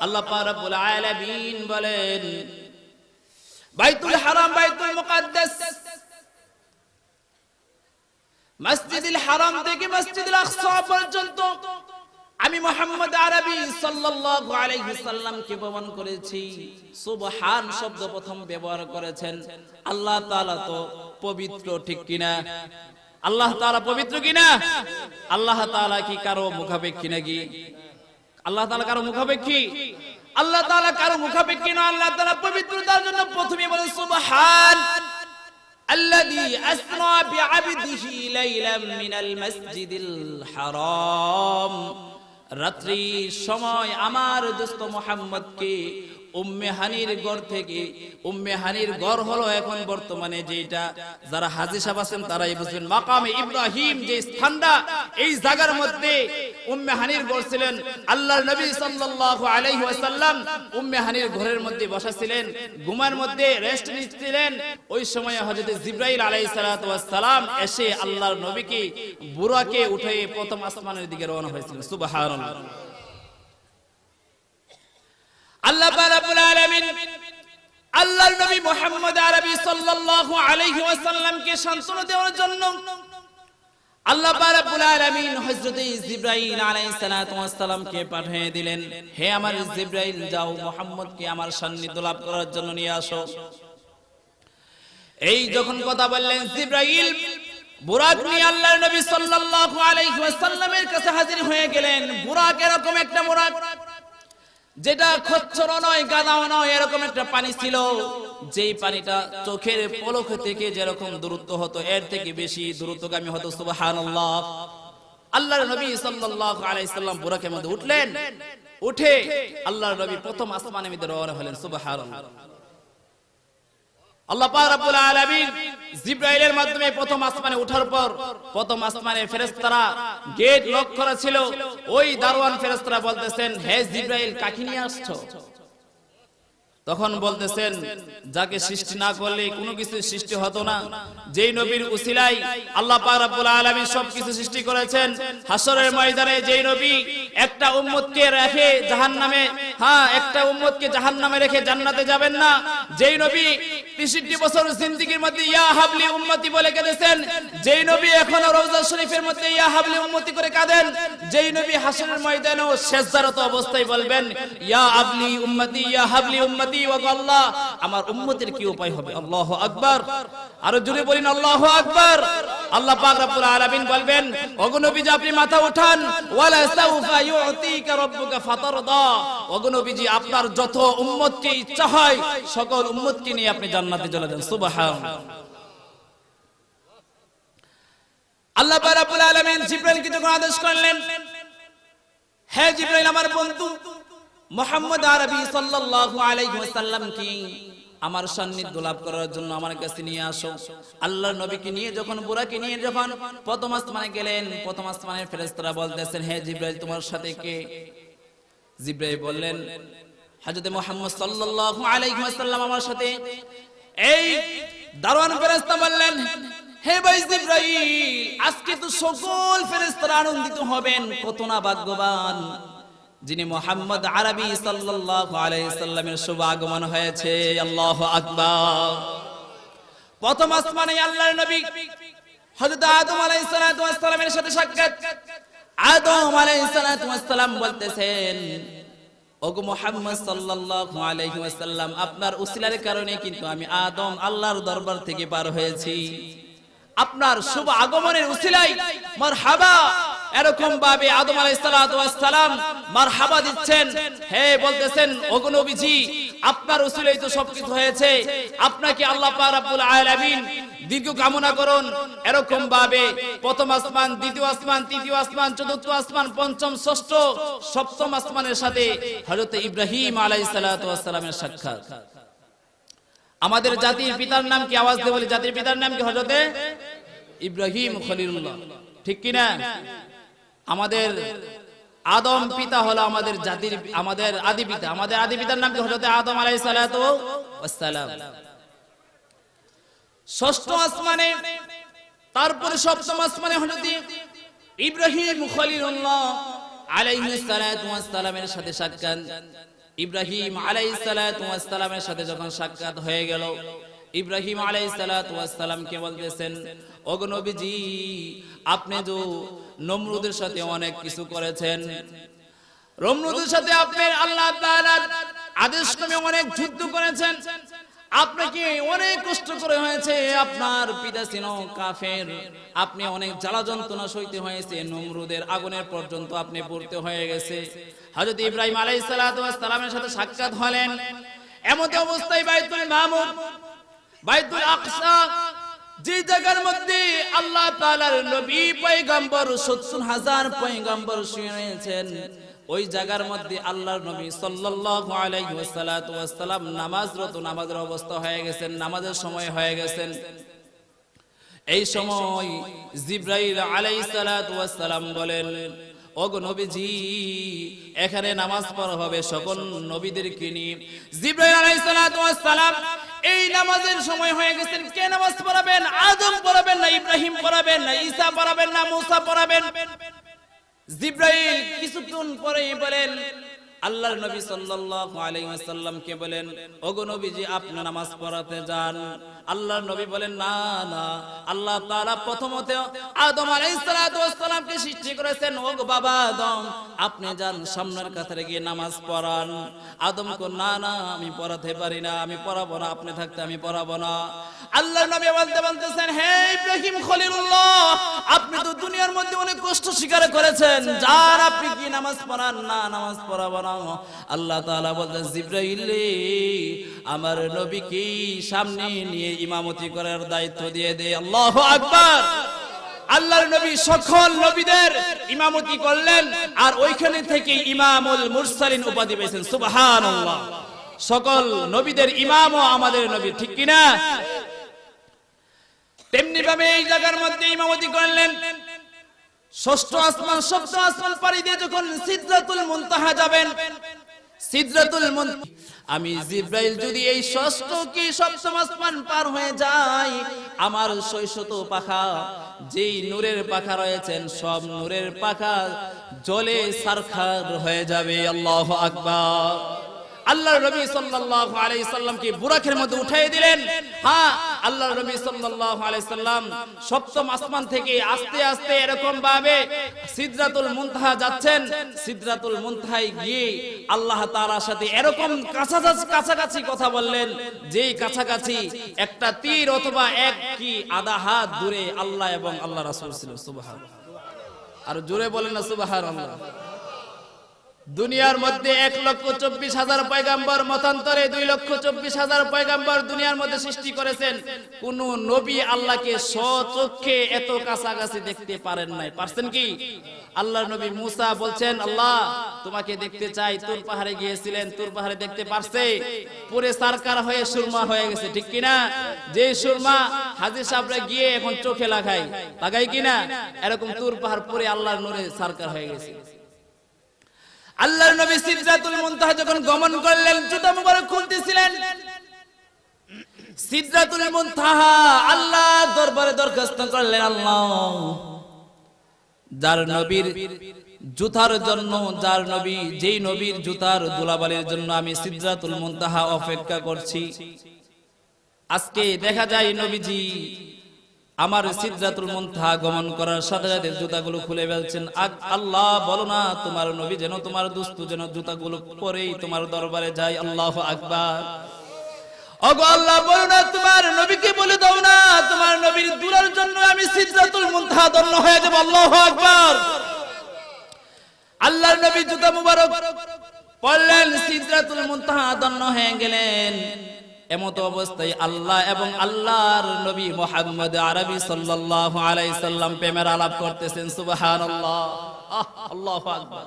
আল্লাহ রাব্বুল আলামিন বলেন, বাইতুল হারাম, বাইতুল মুকাদ্দাস, মসজিদুল হারাম থেকে মসজিদুল আকসা পর্যন্ত আমি মুহাম্মদ আরবি সাল্লাল্লাহু আলাইহি সাল্লামকে ভ্রমণ করেছি। সুবহান শব্দ প্রথম ব্যবহার করেছেন। আল্লাহ তাআলা তো পবিত্র, ঠিক কিনা? আল্লাহ তাআলা পবিত্র কিনা? আল্লাহ তাআলা কি কারো মুখাপেক্ষী নাকি? আল্লাহ তাআলা কারো মুখাপেক্ষী? আল্লাহ তাআলা কারো মুখাপেক্ষী না। আল্লাহ তাআলা পবিত্রতার জন্য প্রথমে বলেন সুবহান আল্লাযী আসরা বিআবদিহি লাইলাম মিনাল মাসজিদিল হারাম। রাত্রির সময় আমার দোস্ত মুহাম্মদকে উম্মে হানির গড় থেকে, উম্মে হানির গড় হলো এখন বর্তমানে যেটা, যারা হাজী সাহেব আছেন তারাই বুঝবেন, মাকামে ইব্রাহিম যে স্থানটা, এই জায়গার মধ্যে উম্মে হানির গড় ছিলেন। আল্লাহর নবী সাল্লাল্লাহু আলাইহি ওয়াসাল্লাম উম্মে হানির ঘরের মধ্যে বসা ছিলেন, ঘুমের মধ্যে রেস্ট নিচ্ছিলেন। ওই সময় হযরত জিবরাইল আলাইহিস সালাতু ওয়াস সালাম এসে আল্লাহর নবীকে বুরাকে উঠে প্রথম আসমানের দিকে রওনা হয়েছিলেন। সুবহানাল্লাহ। আল্লাহ রাব্বুল আলামিন আল্লাহর নবী মুহাম্মদ আরবি সাল্লাল্লাহু আলাইহি ওয়াসাল্লামকে সান্ত্বনা দেওয়ার জন্য আল্লাহ রাব্বুল আলামিন হযরত জিবরাইল আলাইহিস সালাতু ওয়াস সালামকে পাঠিয়ে দিলেন, হে আমার জিবরাইল, যাও মুহাম্মদকে আমার সান্নিধ্য লাভ করার জন্য নিয়ে আসো। এই যখন কথা বললেন, জিবরাইল বুরাক নিয়ে আল্লাহর নবী সাল্লাল্লাহু আলাইহি ওয়াসাল্লামের কাছে হাজির হয়ে গেলেন। বুরাক এরকম একটা বুরাক, যেটা খচ্চর নয়, গাদাও নয়, এরকম একটা পানি ছিল, যেই পানিটা চোখের পলক থেকে যেরকম দূরত্ব হতো এর থেকে বেশি দূরত্বগামী হতো। সুবহানাল্লাহ। আল্লাহর নবী সাল্লাল্লাহু আলাইহি সাল্লাম বুরাকের মধ্যে উঠলেন, উঠে আল্লাহর নবী প্রথম আসমানের মধ্যে রওনা হলেন। সুবহানাল্লাহ। আল্লাহ পাক রব্বুল আলামিন জিবরাইলের মাধ্যমে প্রথম আসমানে ওঠার পর প্রথম আসমানে ফেরেশতারা গেট লক করা ছিল, ওই দারওয়ান ফেরেশতারা বলতেছেন, হে জিবরাইল, কাকে নিয়ে আসছো? তখন বলতেছেন, যাকে সৃষ্টি না করলে কোনো কিছু সৃষ্টি হতো না, যেই নবীর উসিলায় আল্লাহ পাক রব্বুল আলামিন সবকিছু সৃষ্টি করেছেন। হাসরের ময়দানে যেই নবী একটা উম্মতকে রেখে জাহান্নামে, একটা উম্মতকে জাহান্নামে রেখে জান্নাতে যাবেন না, যেই নবী 63 বছর জিন্দেগীর মধ্যে ইয়া হাবলি উম্মতি বলে কেঁদেছেন, যেই নবী এখনো রওজা শরীফের মধ্যে ইয়া হাবলি উম্মতি করে কাঁদেন, যেই নবী হাসরের ময়দানেও সিজদারত অবস্থায় বলবেন, ইয়া হাবলি উম্মতি, ইয়া হাবলি উম্মতি, ওয়া আল্লাহ, আমার উম্মতের কি উপায় হবে? আল্লাহু আকবার। আরো জোরে বলেন আল্লাহু আকবার। আল্লাহ পাক রব্বুল আলামিন বলবেন, ওগো নবীজি, আপনি মাথা উঠান, ওয়ালা সাউফা ইউতিকা রাব্বুকা ফাতারদা, ওগো নবীজি, আপনার যত উম্মতকে ইচ্ছা হয় সকল উম্মতকে নিয়ে আপনি জান্নাতে চলে যান। সুবহানাল্লাহ। আল্লাহ পাক রব্বুল আলামিন জিবরাইলকে যখন আদেশ করলেন, হে জিবরাইল, আমার বন্ধু মুহাম্মদ আরবি সাল্লাল্লাহু আলাইহি ওয়াসাল্লাম কি আমার সান্নিধ্য লাভ করার জন্য আমার কাছে নিয়ে আসো। আল্লাহর নবীকে নিয়ে যখন বুরাকে নিয়ে যখন প্রথম আসমানে গেলেন, প্রথম আসমানের ফেরেশতারা বলতেছেন, হে জিবরাইল, তোমার সাথে কে? জিবরাইল বললেন, হযরত মুহাম্মদ সাল্লাল্লাহু আলাইহি ওয়াসাল্লাম আমার সাথে। এই দারওয়ান ফেরেশতা বললেন, হে ভাই জিবরাইল, আজকে তো সকল ফেরেশতারা আনন্দিত হবেন, কত না ভাগ্যবান যিনি মুহাম্মদ আরবি সাল্লাল্লাহু আলাইহি সাল্লামের শুভ আগমন হয়েছে। আল্লাহু আকবার। প্রথম আসমানে আল্লাহর নবী হযরত আদম আলাইহিস সালাতু ওয়াস সালামের সাথে সাক্ষাৎ। আদম আলাইহিস সালাতু ওয়াস সালাম বলতেছেন, ওগো মুহাম্মদ সাল্লাল্লাহু আলাইহি ওয়াসাল্লাম, আপনার উসিলার কারণে কিন্তু আমি আদম আল্লাহর দরবার থেকে পার হয়েছি। আপনার শুভ আগমনের উসিলায় মারহাবা, এরকম ভাবে আদম আলাইহিস সালাতু ওয়াস সালাম মারহাবা দিচ্ছেন। হে বলতেছেন, ওগো নবীজি, আপনার উসিলায় তো সবকিছু হয়েছে, আপনাকে আল্লাহ পাক রব্বুল আলামিন দীর্ঘ কামনা করুন। এরকম ভাবে প্রথম আসমান, দ্বিতীয় আসমান, তৃতীয় আসমান, চতুর্থ আসমান, পঞ্চম, ষষ্ঠ, সপ্তম আসমানের সাথে হযরত ইব্রাহিম আলাইহিস সালাতু ওয়াস সালামের সাক্ষাৎ। আমাদের জাতির পিতার নাম কি? আওয়াজ দিয়ে বলি, জাতির পিতার নাম কি? হযরত ইব্রাহিম খলিলুল্লাহ, ঠিক কি না? আমাদের আদম পিতা হলো আমাদের জাতির, আমাদের আদি পিতা। আমাদের আদি পিতার নাম কি? হযরত আদম আলাইহিস সালাতু ওয়াস সালাম। ষষ্ঠ আসমানে, তারপরে সপ্তম আসমানে হযরত ইব্রাহিম খলিলুল্লাহ আলাইহিস সালাতু ওয়াস সালামের সাথে সাক্ষাৎ। ইব্রাহিম আলাইহিস সালাতু ওয়াস সালামের সাথে যখন সাক্ষাৎ হয়ে গেল, ইব্রাহিম আলাইহিস সালাতু ওয়াস সালাম কে বলতেছেন, ওগো নবীজি, আপনি যে নমরুদের সাথে অনেক কিছু করেছেন, নমরুদের সাথে আপনি আল্লাহ তাআলার আদেশ ক্রমে অনেক যুদ্ধ করেছেন, আপনাকে অনেক কষ্ট করে হয়েছে, আপনার পিতা ছিল কাফের, আপনি অনেক জ্বালা যন্ত্রণা সইতে হয়েছে, নমরুদের আগুনের পর্যন্ত আপনি পড়তে হয়ে গেছে। হযরত ইব্রাহিম আলাইহিস সালাতু ওয়াস সালামের সাথে সাক্ষাৎ হলেন। এমন অবস্থায় বাইতুল মামুর, বাইতুল আকসা, যে জায়গার মধ্যে আল্লাহ তাআলার নবী পয়গম্বর ৭০,০০০ পয়গম্বর শুয়ে রয়েছেন, ওই জায়গার মধ্যে আল্লাহর নবী সাল্লাল্লাহু আলাইহি ওয়াসাল্লাম নামাজরত, নামাজের অবস্থা হয়ে গেছেন, নামাজের সময় হয়ে গেছেন। এই সময় জিবরাইল আলাইহিস সালাতু ওয়াস সালাম বলেন, ওগো নবীজি, এখানে নামাজ পড়া হবে সকল নবীদেরকে নিয়ে। জিবরাইল আলাইহিস সালাতু ওয়াস সালাম এই নামাজের সময় হয়ে গেছেন, কে নামাজ পড়াবেন? আদম পড়াবেন না ইব্রাহিম পড়াবেন না ঈসা পড়াবেন না মুসা পড়াবেন? জিবরাইল কিছুক্ষণ পরে বলেন, আল্লাহর নবী সাল্লাল্লাহু আলাইহি ওয়াসাল্লামকে বলেন, ওগো নবীজি, আপনি নামাজ পড়াতে যান। আল্লাহর নবী বলেন, না না, আল্লাহ তাআলা প্রথমত আদম আলাইহিস সালাতু ওয়াস সালামকে সৃষ্টি করেছেন, ওগো বাবা আদম, আপনি যান সামনের কাতারে গিয়ে নামাজ পড়ান। আদম কো, না না, আমি পড়াতে পারি না, আমি পড়াবো না, আপনি থাকতে আমি পড়াবো না। আল্লাহর নবী বলতেছেন, হে ইব্রাহিম খলিলুল্লাহ, আপনি তো দুনিয়ার মধ্যে অনেক কষ্ট স্বীকার করেছেন, যান আপনি কি নামাজ পড়ান? না, নামাজ পড়াবো না। আল্লাহ তাআলা বলতেন, জিবরাইল রে, আমার নবীকে সামনে নিয়ে ইমামতি করার দায়িত্ব দিয়ে দে। আল্লাহু আকবার। আল্লাহর নবী সকল নবীদের ইমামতি করলেন, আর ওইখানে থেকে ইমামুল মুরসালিন উপাধি পেয়েছেন। সুবহানাল্লাহ। সকল নবীদের ইমামও আমাদের নবী, ঠিক কি না? তেমনি ভাবে এই জায়গার মধ্যে ইমামতি করলেন। ষষ্ঠ আসমান, সপ্তম আসমান পাড়ি দিয়ে যখন সিদরাতুল মুনতাহা যাবেন, সিদরাতুল মুনতাহা, আমি জিবরাইল যদি এই ষষ্ঠ কি সপ্তম আসমান পার হয়ে যাই, আমার ৬০০ পাখা, যেই নূরের পাখা রয়েছেন, সব নূরের পাখা জ্বলে সারখার হয়ে যাবে। আল্লাহু আকবার। আল্লাহর নবী সাল্লাল্লাহু আলাইহি সাল্লামকে বুরাকের মধ্যে উঠিয়ে দিলেন। হ্যাঁ, আল্লাহর নবী সাল্লাল্লাহু আলাইহি সাল্লাম সপ্তম আসমান থেকে আস্তে আস্তে এরকম ভাবে সিদরাতুল মুনতাহা যাচ্ছেন। সিদরাতুল মুনতাহায় গিয়ে আল্লাহ তাআলার সাথে এরকম কাছাকাছি কথা বললেন, যেই কাছাকাছি একটা তীর অথবা এক কি আধা হাত দূরে আল্লাহ এবং আল্লাহ রাসূল ছিল। সুবহানাল্লাহ। আর জোরে বলেন না সুবহানাল্লাহ। দুনিয়ার মধ্যে ১,২৪,০০০ পয়গাম্বর, মতান্তরে ২,২৪,০০০ পয়গাম্বর দুনিয়ার মধ্যে সৃষ্টি করেছেন। কোন নবী আল্লাহকে স্বচক্ষে এত কাছাকাছি দেখতে পারেন নাই। পারছেন কি? আল্লাহর নবী মুসা বলছেন, আল্লাহ তোমাকে দেখতে চাই। তুর পাহাড়ে গিয়েছিলেন, তুর পাহাড়ে দেখতে পারছে, পুরে সারকার হয়ে সুরমা হয়ে গেছে, ঠিক কিনা? যে সুরমা হাজী সাহেবরা গিয়ে এখন চোখে লাগাই কিনা, এরকম তুর পাহাড় পুরে আল্লাহর নূরে সারকার হয়ে গেছে। আল্লাহর নবী সিদরাতুল মুনতাহা যখন গমন করলেন, জুতা মুবারক খুলতেছিলেন, সিদরাতুল মুনতাহা আল্লাহ দরবারে দরখাস্ত করলেন, আল্লাহ যার নবীর জুতার জন্য, যার নবী, যেই নবীর জুতার ধুলাবালির জন্য আমি সিদরাতুল মুনতাহা অপেক্ষা করছি, আজকে দেখা যায় নবীজি আমার সিদরাতুল মুনতাহা গমন করার সাথে সাথে জুতাগুলো খুলে ফেলছেন। আল্লাহ বলো না তোমার নবী যেন, তোমার দোস্ত যেন জুতাগুলো পরেই তোমার দরবারে যায়। আল্লাহু আকবার। ওগো আল্লাহ, বলো না তোমার নবীকে বলে দাও না তোমার নবীর দুলার জন্য আমি সিদরাতুল মুনতাহা ধন্য হয়ে যাব। আল্লাহু আকবার। আল্লাহর নবী জুতা মুবারক পরলেন, সিদরাতুল মুনতাহা ধন্য হয়ে গেলেন। এমত অবস্থায় আল্লাহ এবং আল্লাহর নবী মুহাম্মদ আরবি সাল্লাল্লাহু আলাইহি সাল্লাম প্রেমের আলাপ করতেছেন। সুবহানাল্লাহ। আল্লাহু আকবার।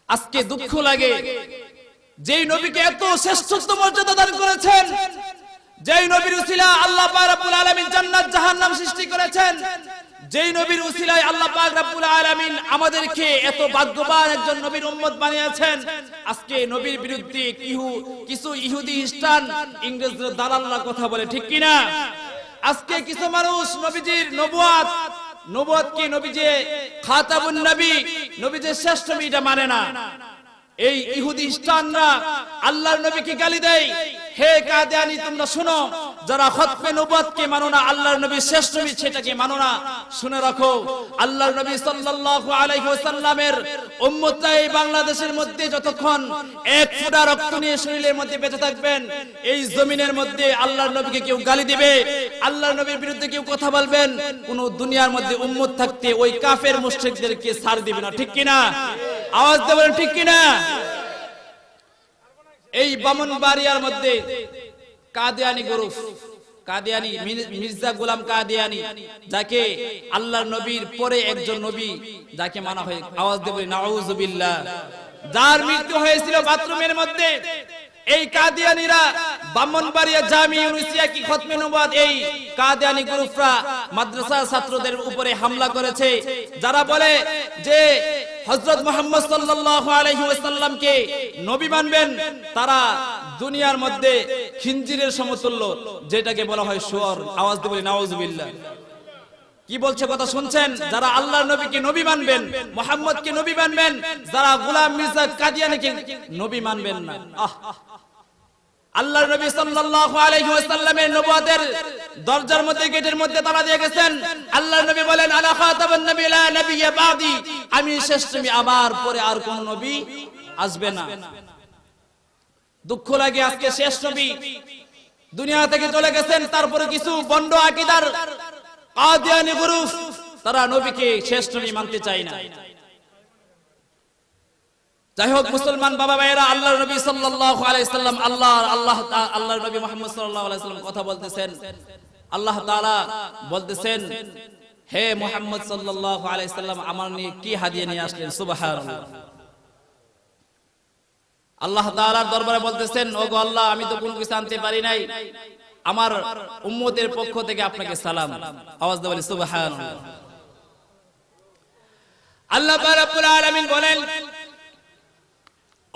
আজকে দুঃখ লাগে, যেই নবীকে এত শ্রেষ্ঠত্ব মর্যাদা দান করেছেন, যেই নবীর উসিলা আল্লাহ পাক রব্বুল আলামিন জান্নাত জাহান্নাম সৃষ্টি করেছেন, যেই নবীর উসিলায় আল্লাহ পাক রব্বুল আলামিন আমাদেরকে এত ভাগ্যবান একজন নবীর উম্মত বানিয়েছেন, আজকে নবীর বিরুদ্ধে কিছু ইহুদি খ্রিস্টান ইংরেজদের দালালরা কথা বলে, ঠিক কি না? আজকে কিছু মানুষ নবীজির নবুয়াতকে, নবী যে খাতাবুন নবী, নবী যে শ্রেষ্ঠ নবী, এটা মানে না। এই ইহুদি খ্রিস্টানরা আল্লাহর নবীকে গালি দেয়। হে কাদিয়ানী, তোমরা শোনো, যারা খতমে নবুয়তকে মানো না, আল্লাহর নবী শ্রেষ্ঠ নবী সেটাকে মানো না, শুনে রাখো, আল্লাহর নবী সাল্লাল্লাহু আলাইহি ওয়াসাল্লামের উম্মতরা এই বাংলাদেশের মধ্যে যতক্ষণ এক ফোঁটা রক্ত নিয়ে শরীরের মধ্যে বেঁচে থাকবেন, এই জমিনের মধ্যে আল্লাহর নবীকে কেউ গালি দিবে, আল্লাহর নবীর বিরুদ্ধে কেউ কথা বলবেন, কোন দুনিয়ার মধ্যে উম্মত থাকতে ওই কাফের মুশরিকদেরকে ছাড় দিবে না, ঠিক কি না? আওয়াজ দেবেন, ঠিক কি না? এই ব্রাহ্মণবাড়িয়ার মধ্যে কাদিয়ানী গ্রুপ, কাদিয়ানি, মির্জা গোলাম কাদিয়ানি, যাকে আল্লাহর নবীর পরে একজন নবী যাকে মানা হয়, আওয়াজ দিয়ে বলি নাউজুবিল্লাহ, যার মৃত্যু হয়েছিল বাথরুমের মধ্যে। এই কাদিয়ানিরা ব্রাহ্মণবাড়িয়া জামি ইউনিভার্সিটি কি খতমে নবুয়ত, এই কাদিয়ানি গ্রুপরা মাদ্রাসা ছাত্রদের উপরে হামলা করেছে। যারা বলে যে হযরত মুহাম্মদ সাল্লাল্লাহু আলাইহি ওয়াসাল্লামকে নবী মানবেন, তারা দুনিয়ার মধ্যে খিনজিরের সমতুল্য, যেটাকে বলা হয় শুয়োর। আওয়াজ দিয়ে বলি নাউজুবিল্লাহ। কি বলছে কথা শুনছেন? যারা আল্লাহর নবীকে নবী মানবেন, মুহাম্মদকে নবী মানবেন, যারা গোলাম মির্জা কাদিয়ানিকে নবী মানবেন না। আল্লাহর নবী সাল্লাল্লাহু আলাইহি ওয়াসাল্লামের নবুয়তের দরজার মধ্যে, গেটের মধ্যে তালা দিয়ে গেছেন। আল্লাহর নবী বলেন আনা খাতাবুন নবী লা নবিয়্যা বাদি, আমি শেষ নবী, আমার পরে আর কোন নবী আসবে না। দুঃখ লাগে আজকে শেষ নবী দুনিয়া থেকে চলে গেছেন, তারপরে কিছু বন্ড আকীদার কাদিয়ানি গ্রুপ তারা নবীকে শেষ নবী মানতে চায় না। যাই হোক মুসলমান বাবা ভাইয়েরা, আল্লাহর নবী সাল্লাল্লাহু আলাইহি সাল্লাম আল্লাহর নবী মুহাম্মদ সাল্লাল্লাহু আলাইহি সাল্লাম কথা বলতেছেন। আল্লাহ তাআলা বলতেছেন, হে মুহাম্মদ সাল্লাল্লাহু আলাইহি সাল্লাম আমার নিয়ে কি হাদিয়া নিয়ে আসলেন? সুবহানাল্লাহ। আল্লাহ তাআলার দরবারে বলতেছেন, ওগো আল্লাহ, আমি তো কোনো কিছু আনতে পারি নাই, আমার উম্মতের পক্ষ থেকে আপনাকে সালাম। আওয়াজ দিয়ে বলি সুবহানাল্লাহ। আল্লাহ রাব্বুল আলামিন বলেন,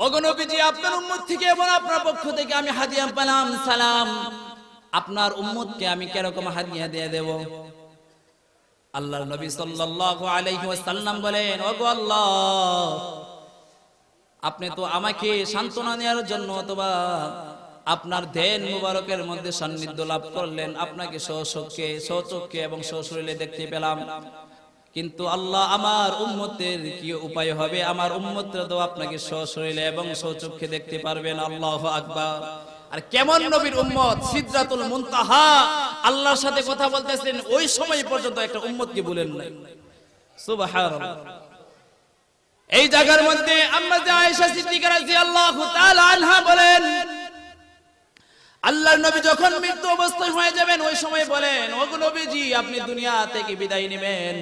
ওগো নবীজি, আপনার উম্মত থেকে এবং আপনার পক্ষ থেকে আমি হাদিয়া পেলাম সালাম। আপনার উম্মতকে আমি কিরকম হাদিয়া দিয়ে দেব? আল্লাহর নবী সাল্লাল্লাহু আলাইহি ওয়াসাল্লাম বলেন, ওগো আল্লাহ, আপনি তো আমাকে সান্ত্বনা দেওয়ার জন্য অথবা আপনার দেন মুবারকের মধ্যে সান্নিধ্য লাভ করলেন, আপনাকে স্বচক্ষে এবং সশরীরে দেখতে পেলাম। কিন্তু আল্লাহ, আমার উম্মতের কি উপায় হবে? আমার উম্মতরা তো আপনাকে সশরীরে এবং স্বচক্ষে দেখতে পারবেন। আল্লাহু আকবার। আর কেমন নবীর উম্মত, সিদরাতুল মুনতাহা আল্লাহর সাথে কথা বলতেছেন, ওই সময় পর্যন্ত একটা উম্মতকে বলেন নাই। সুবহানাল্লাহ। এই জায়গার মধ্যে আম্মা আয়েশা সিদ্দিকা রাদিয়াল্লাহু তাআলা আনহা বলেন, আল্লাহর নবী যখন মৃত্যু অবস্থায় হয়ে যাবেন, ওই সময় বলেন, ওগো নবীজি, আপনি দুনিয়া থেকে বিদায় নেবেন,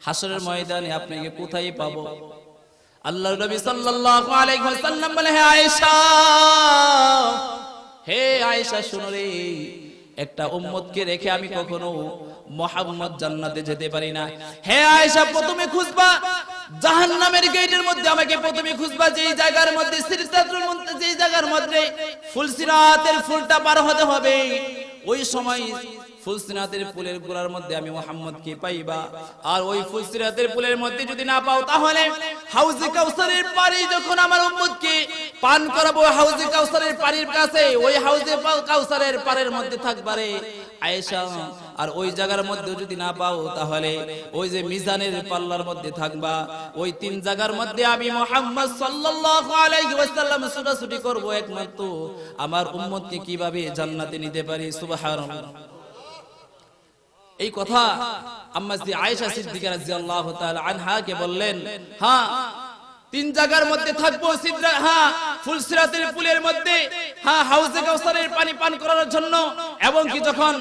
হাসরের ময়দানে আপনাকে কোথায় পাবো? আল্লাহর নবী সাল্লাল্লাহু আলাইহি ওয়াসাল্লাম বলে, হে আয়েশা শুনো রে, একটা উম্মতকে রেখে আমি কখনো মুহাম্মদ জান্নাতে যেতে পারি না। হে আয়েশা, প্রথমে খুঁজবা জাহান্নামের গেটের মধ্যে, আমাকে প্রথমে খুঁজবা যেই জায়গার মধ্যে সিদরাতুল মুনতাহা, যেই জায়গার মধ্যে ফুলসিরাতের ফুলটা পার হতে হবে, ওই সময় ফুলসিরাতের ফুলের গোড়ার মধ্যে আমি মুহাম্মদকে পাইবা। আর ওই ফুলসিরাতের ফুলের মধ্যে যদি না পাও, তাহলে হাউজে কাউসারের পানি যখন আমার উম্মতকে পান করাবো, হাউজে কাউসারের পানির কাছে, ওই হাউজে কাউসারের পারের মধ্যে থাকবারে আয়েশা। আর ওই জায়গার মধ্যে যদি না পাও, তাহলে ওই যে মিজানের পাল্লার মধ্যে থাকবা। ওই তিন জায়গার মধ্যে আমি মুহাম্মদ সাল্লাল্লাহু আলাইহি ওয়াসাল্লাম ছুটাছুটি করব, একমাত্র আমার উম্মতকে কিভাবে জান্নাতে নিতে পারি। সুবহানাল্লাহ। এই কথা আম্মা আয়েশা সিদ্দিকা রাদিয়াল্লাহু তাআলা আনহাকে বললেন। হ্যাঁ, তিন জায়গার মধ্যে থাকবো, ফুলসিরাতের পুলের মধ্যে, হাউজে কাউসারের পানি পান করার জন্য, এবং কি যখন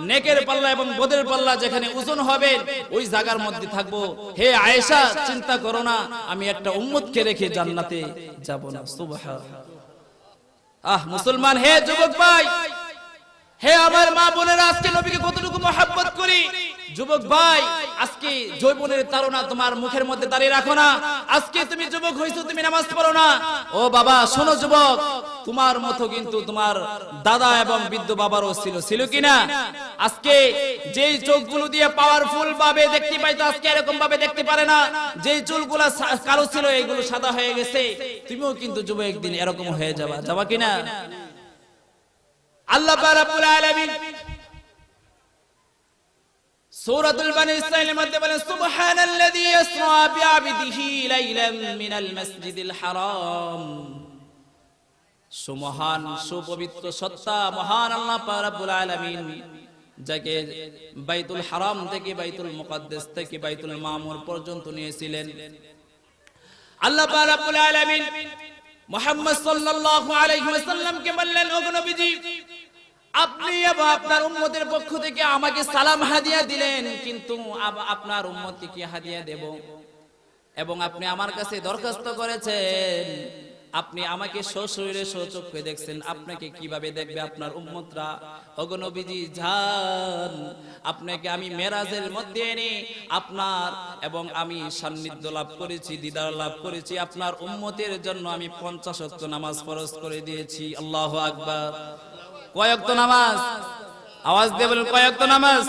নেকের পাল্লা এবং বদের পাল্লা যেখানে ওজন হবে, ওই জায়গার মধ্যে থাকবো। হে আয়েশা, চিন্তা করো না, আমি একটা উম্মতকে রেখে জান্নাতে যাব না। সুবহানাল্লাহ। মুসলমান, হে যুবক ভাই, হে আমার মা বোনেরা, আজকে নবীকে কতটুকু মহব্বত করি। যুবক ভাই, আজকে যৌবনের তাড়না তোমার মুখের মধ্যে দাঁড়িয়ে রাখো না। আজকে তুমি যুবক হইছো, তুমি নামাজ পড়ো না। ও বাবা শোনো যুবক, তোমার মতো কিন্তু তোমার দাদা এবং বৃদ্ধ বাবারও ছিল কিনা? আজকে যেই চোখগুলো দিয়ে পাওয়ারফুল ভাবে দেখতে পাইতো, আজকে এরকম ভাবে দেখতে পারে না। যেই চুলগুলা কালো ছিল, এইগুলো সাদা হয়ে গেছে। তুমিও কিন্তু যুবক একদিন এরকম হয়ে যাবা কিনা? আল্লাহ রাব্বুল আলামিন সূরাতুল বনী ইসরাঈলের মধ্যে বলেন, সুবহানাল্লাযী ইসরা বিআবদিহি লাইলাম মিনাল মাসজিদিল হারাম। সুমহান, সুপবিত্র সত্তা মহান আল্লাহ রাব্বুল আলামিন, যাকে বাইতুল হারাম থেকে বাইতুল মুকাদ্দাস থেকে বাইতুল মামুর পর্যন্ত নিয়েছিলেন। আল্লাহ রাব্বুল আলামিন মুহাম্মদ সাল্লাল্লাহু আলাইহি ওয়াসাল্লামকে বললেন, ওগো নবীজি, আপনি এবং আপনার উম্মতের পক্ষ থেকে আমাকে সালাম হাদিয়া দিলেন, কিন্তু আপনার উম্মতকে কি হাদিয়া দেব? এবং আপনি আমার কাছে দরখাস্ত করেছেন, আপনি আমাকে সশরীরে সচক্ষে দেখছেন, আপনাকে কিভাবে দেখবে আপনার উম্মতরা? ওগো নবীজি যান, আপনাকে আমি মেরাজের মধ্যে এনে আপনার এবং আমি সান্নিধ্য লাভ করেছি, দিদার লাভ করেছি। আপনার উম্মতের জন্য আমি 50 ওয়াক্ত নামাজ ফরজ করে দিয়েছি। আল্লাহু আকবার। কয় ওয়াক্ত নামাজ? আওয়াজ দিয়ে বলেন, কয় ওয়াক্ত নামাজ?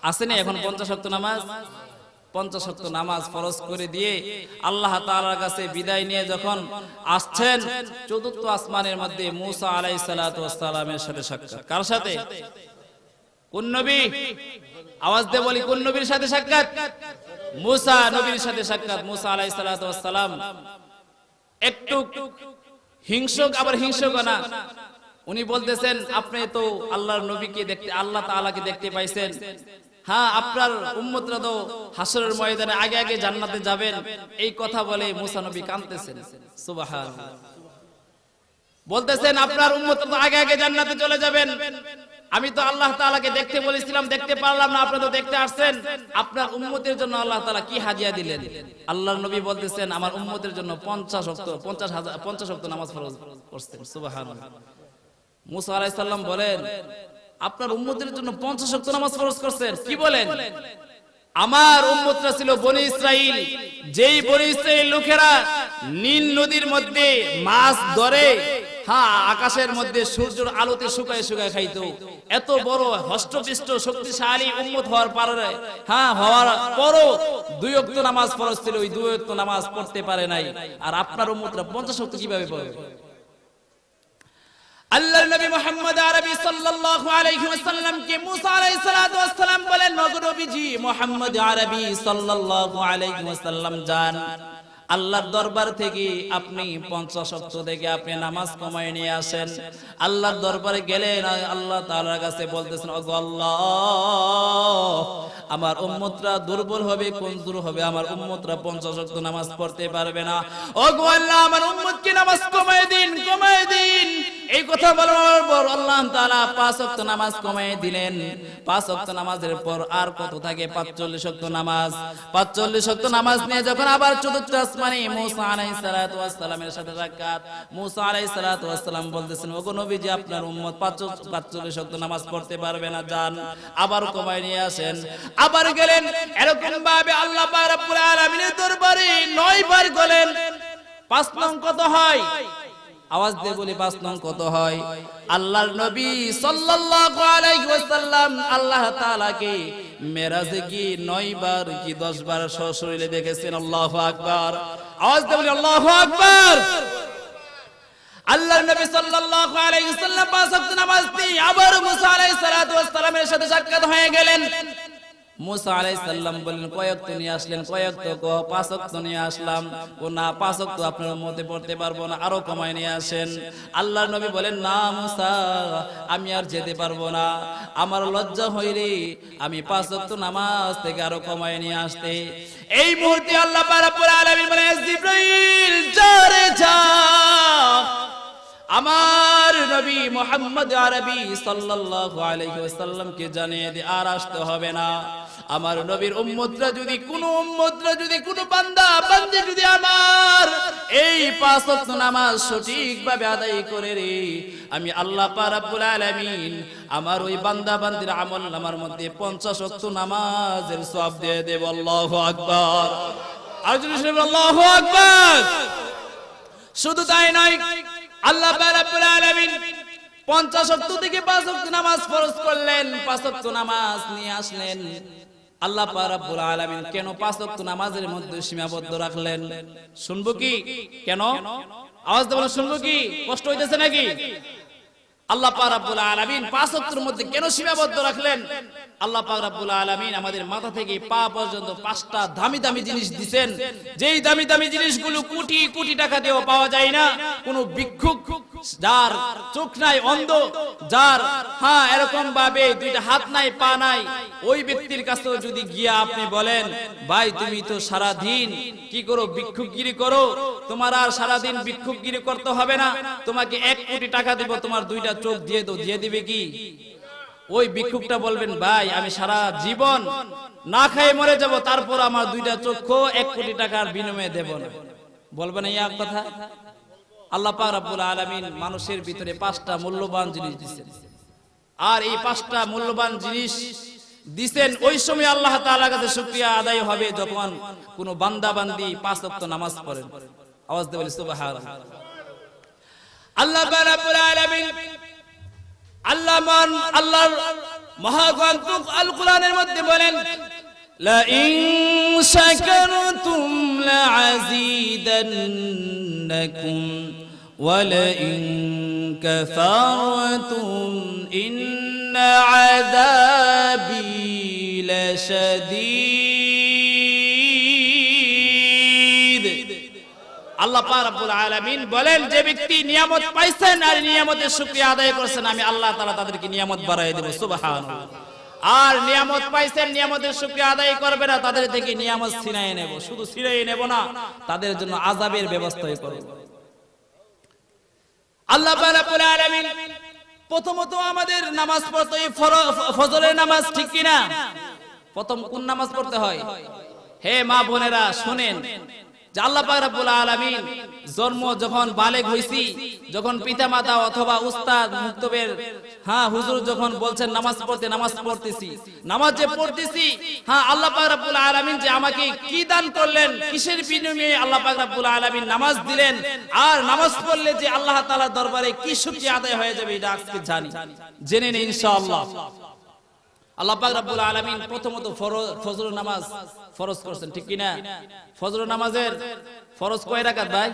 আসেনি এখন 50 ওয়াক্ত নামাজ? 50 ওয়াক্ত নামাজ ফরজ করে দিয়ে আল্লাহ তাআলার কাছে বিদায় নিয়ে যখন আসছেন, চতুর্থ আসমানের মধ্যে মূসা আলাইহিস সালাতু ওয়াস সালামের সাথে সাক্ষাৎ। কার সাথে? কোন নবী? আওয়াজ দিয়ে বলি, কোন নবীর সাথে সাক্ষাৎ? মূসা নবীর সাথে সাক্ষাৎ। মূসা আলাইহিস সালাতু ওয়াস সালাম একটু হিংসুক, আবার হিংসুক না। উনি বলতেছেন, আপনি তো আল্লাহর নবীকে দেখতে, আল্লাহ তাআলাকে দেখতে পাইছেন। হ্যাঁ, আপনার উম্মতরা তো হাসরের ময়দানে আগে আগে জান্নাতে যাবেন। এই কথা বলে মূসা নবী কাঁদতেছেন। সুবহানাল্লাহ। বলতেছেন, আপনার উম্মতরা তো আগে আগে জান্নাতে চলে যাবেন। আমি তো আল্লাহ তাআলাকে দেখতে বলেছিলাম, দেখতে পারলাম না, আপনি তো দেখতে আসছেন। আপনার উম্মতের জন্য আল্লাহ তাআলা কি হাদিয়া দিলেন? আল্লাহর নবী বলতেছেন, আমার উম্মতের জন্য 50 ওয়াক্ত নামাজ ফরজ করছেন। সুবহানাল্লাহ। মূসা আলাইহিস সালাম বলেন, আপনার উম্মতের জন্য 50 ওয়াক্ত নামাজ ফরজ করছেন? কি বলেন? আমার উম্মতরা ছিল বনি ইসরাইল, যেই বনি ইসরাইল লোকেরা নীল নদীর মধ্যে মাছ ধরে, হ্যাঁ, আকাশের মধ্যে সূর্যের আলোতে শুকায় শুকায় খাইতো। এত বড় হষ্টপুষ্ট শক্তিশালী উম্মত হওয়ার পরে, হ্যাঁ, হওয়ার পরও 2 ওয়াক্ত নামাজ ফরজ ছিল, ওই 2 ওয়াক্ত নামাজ পড়তে পারে নাই। আর আপনার উম্মতরা 50 ওয়াক্ত কিভাবে পড়বে? আল্লাহর নবী মুহাম্মদ আরবি সাল্লাল্লাহু আলাইহি ওয়াসাল্লাম কে মূসা আলাইহিস সালাতু ওয়াস সালাম বলেন, নবী নবীজি মুহাম্মদ আরবি সাল্লাল্লাহু আলাইহি ওয়াসাল্লাম যান, আল্লাহর দরবার থেকে আপনি 50 ওয়াক্ত থেকে আপনি নামাজ কমায় নিয়ে আসেন। আল্লাহর দরবারে গেলেন, আল্লাহ তাআলার কাছে বলতেছেন, ওগো আল্লাহ, আমার উম্মতরা দুর্বল হবে, কমজোর হবে, আমার উম্মতরা 50 ওয়াক্ত নামাজ পড়তে পারবে না। ওগো আল্লাহ, আমার উম্মতকে নামাজ কমায় দিন, কমায় দিন। এই কথা বলার পর আল্লাহ তাআলা 5 ওয়াক্ত নামাজ কমায় দিলেন। 5 ওয়াক্ত নামাজের পর আর কত থাকে? 45 ওয়াক্ত নামাজ। 45 ওয়াক্ত নামাজ নিয়ে যখন আবার চতুর্থ আসমানে মূসা আলাইহিস সালাতু ওয়াস সালামের সাথে সাক্ষাৎ, মূসা আলাইহিস সালাতু ওয়াস সালাম বলতেছেন, ওগো নবীজি, আপনার উম্মত 45 ওয়াক্ত নামাজ পড়তে পারবে না, যান আবার কমায় নিয়ে আসেন। আবার গেলেন, এরকম ভাবে আল্লাহ পাক রব্বুল আলামিনের দরবারে 9 বার গেলেন। 5 নং কত হয়? আওয়াজ দিয়ে বলি, 5 নং কত হয়? আল্লাহর নবী সাল্লাল্লাহু আলাইহি ওয়াসাল্লাম আল্লাহ তাআলাকে মেরাজে কি 9 বার কি 10 বার সশরীরে দেখেছেন? আল্লাহু আকবার। আওয়াজ দিয়ে বলি, আল্লাহু আকবার। আল্লাহর নবী সাল্লাল্লাহু আলাইহি ওয়াসাল্লাম 5 ওয়াক্ত নামাজ দিয়ে আবার মূসা আলাইহিস সালাতু ওয়াস সালামের সাথে সাক্ষাৎ হয়ে গেলেন। মূসা আলাইহিস সালাম বললেন, কয় ওয়াক্ত নিয়ে আসলেন? কয় ওয়াক্ত? 5 ওয়াক্ত নিয়ে আসলাম। ও না, 5 ওয়াক্ত আপনার উম্মতে পড়তে পারবো না, আরো কমায় নিয়ে আসেন। আল্লাহর নবী বলেন, না মূসা, আমি আর যেতে পারবো না, আমার লজ্জা হয় রে, আমি 5 ওয়াক্ত নামাজ থেকে আরো কমায় নিয়ে আসতে। এই মুহূর্তে আল্লাহ পাক রব্বুল আলামিন বলেন, জিবরাইল যা রে যা, আমার নবী মুহাম্মদ আরবি সাল্লাল্লাহু আলাইহি ওয়াসাল্লামকে জানিয়ে দে, আর আসতে হবে না। আমার নবীর উম্মতরা যদি কোনো বান্দা বান্দী যদি আমার এই 5 ওয়াক্ত নামাজ সঠিকভাবে আদায় করে রে, আমি আল্লাহ পাক রব্বুল আলামিন আমার ওই বান্দা বান্দির আমলনামার মধ্যে 50 ওয়াক্ত নামাজের সওয়াব দিয়ে দেব। আল্লাহু আকবার। আর যদি আল্লাহু আকবার। শুধু তাই নয়, আল্লাহ পাক রব্বুল আলামিন 50 ওয়াক্ত থেকে 5 ওয়াক্ত নামাজ ফরজ করলেন। 5 ওয়াক্ত নামাজ নিয়ে আসলেন। আল্লাহ পাক রব্বুল আলামিন কেন 5 ওয়াক্ত নামাজের মধ্যে সীমাবদ্ধ রাখলেন? শুনবো কি? কেন? আওয়াজ দিয়ে বলেন, শুনবো কি? কষ্ট হইতেছে নাকি? আল্লাহ পাক রব্বুল আলামিন 5 ওয়াক্তের মধ্যে কেন সীমাবদ্ধ রাখলেন? আল্লাহ পাক রব্বুল আলামিন আমাদের মাথা থেকে পা পর্যন্ত 5টা দামি দামি জিনিস দিবেন, যেই দামি দামি জিনিসগুলো কোটি কোটি টাকা দিয়েও পাওয়া যায় না। কোন ভিক্ষুক যার চোখ নাই, অন্ধ, যার এরকম ভাবে দুইটা হাত নাই, পা নাই, ওই ব্যক্তির কাছেও যদি গিয়া আপনি বলেন, ভাই তুমি তো সারা দিন কি করো, ভিক্ষুকগিরি করো, তোমার আর সারা দিন ভিক্ষুকগিরি করতে হবে না, তোমাকে 1 কোটি টাকা দেব, তোমার দুইটা চোখ দিয়ে দাও, দিয়ে দিবে কি? ওই ভিক্ষুকটা বলবেন, ভাই আমি সারা জীবন না খেয়ে মরে যাব, তারপর আমার দুইটা চক্ষু 1 কোটি টাকার বিনিময়ে দেব না। বলবেন এই এক কথা? আল্লাহ পাক রব্বুল আলামিন মানুষের ভিতরে 5টা মূল্যবান জিনিস দিয়েছেন, আর এই 5টা মূল্যবান জিনিস দিবেন ওই সময় আল্লাহ তাআলার কাছে শুকরিয়া আদায় হবে যখন কোন বান্দা বান্দি 5 ওয়াক্ত নামাজ পড়েন। আওয়াজ দিয়ে বলি সুবহানাল্লাহ। আল্লাহ পাক রব্বুল আলামিন আল্লাহর মহাগ্রন্থ আল কোরআনের মধ্যে বলেন, লা ইন শাকারতুম লাযীদান্নাকুম ওয়া লা ইন কাফারতুম ইন্না আযাবি লাশাদীদ। আল্লাহ পাক রব্বুল আলামিন বলেন, যে ব্যক্তি নিয়ামত পাইছেন আর নিয়ামতের শুকরিয়া আদায় করছেন, আমি আল্লাহ তাআলা তাদেরকে নিয়ামত বাড়ায় দেব। সুবহানাল্লাহ। আর নিয়ামত পাইছেন, নিয়ামতের শুকরিয়া আদায় করবে না, তাদের থেকে নিয়ামত ছিনায় নেব। শুধু ছিনায় নেব না, তাদের জন্য আযাবের ব্যবস্থাই করব। আল্লাহ পাক রব্বুল আলামিন প্রথমত আমাদের নামাজ পড়তে ফজরের নামাজ, ঠিক কি না? প্রথম কোন নামাজ পড়তে হয়? হে মা বোনেরা শুনেন, যে আল্লাহ পাক রব্বুল আলামিন জন্ম যখন বালেগ হইছি, যখন পিতামাতা অথবা উস্তাদ মুক্তবের হুজুর যখন বলছেন নামাজ পড়তে, নামাজ পড়তেছি, নামাজ যে পড়তেছি, আল্লাহ পাক রব্বুল আলামিন যে আমাকে কি দান করলেন, কিসের বিনিময়ে আল্লাহ পাক রব্বুল আলামিন নামাজ দিলেন, আর নামাজ পড়লে যে আল্লাহ তাআলার দরবারে কি শুকরিয়া আদায় হয়ে যাবে, এটা আজকে জানি, জেনে নেই ইনশাআল্লাহ। আল্লাহ পাক রব্বুল আলামিন প্রথমত ফজর নামাজ ফরজ করেছেন, ঠিক কি না? ফজর নামাজের ফরজ কয় রাকাত ভাই?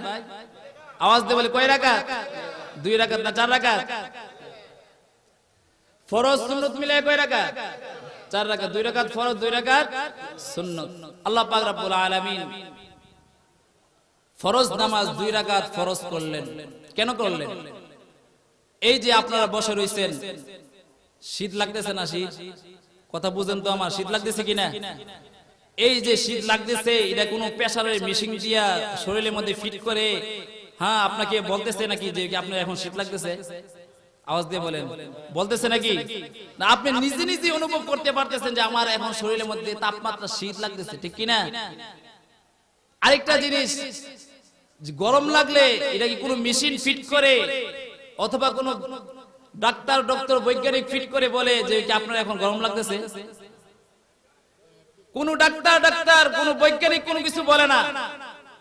আওয়াজ দিয়ে বলে কয় রাকাত? 2 রাকাত না 4 রাকাত? ফরজ সুন্নাত মিলায় কয় রাকাত? 4 রাকাত। 2 রাকাত ফরজ, 2 রাকাত সুন্নাত। আল্লাহ পাক রব্বুল আলামিন ফরজ নামাজ 2 রাকাত ফরজ করলেন। কেন করলেন? এই যে আপনারা বসে রইছেন, শীত লাগতেছে না? শীত কথা বুঝেন তো আমার, শীত লাগতেছে কিনা? এই যে শীত লাগতেছে, এটা কোনো প্রেসারের মেশিন দিয়া শরীরের মধ্যে ফিট করে আপনাকে বলতেছে নাকি যে আপনার এখন শীত লাগতেছে? আওয়াজ দিয়ে বলেন, বলতেছে নাকি? না, আপনি নিজে নিজে অনুভব করতে পারতেছেন যে আমার এখন শরীরের মধ্যে তাপমাত্রা, শীত লাগতেছে, ঠিক কিনা? আরেকটা জিনিস, গরম লাগলে এটা কি কোনো মেশিন ফিট করে অথবা কোনো ডক্টর বৈজ্ঞানিক ফিট করে বলে যে আপনার এখন গরম লাগতেছে? কোন ডাক্তার কোন বৈজ্ঞানিক কোনো কিছু বলে না।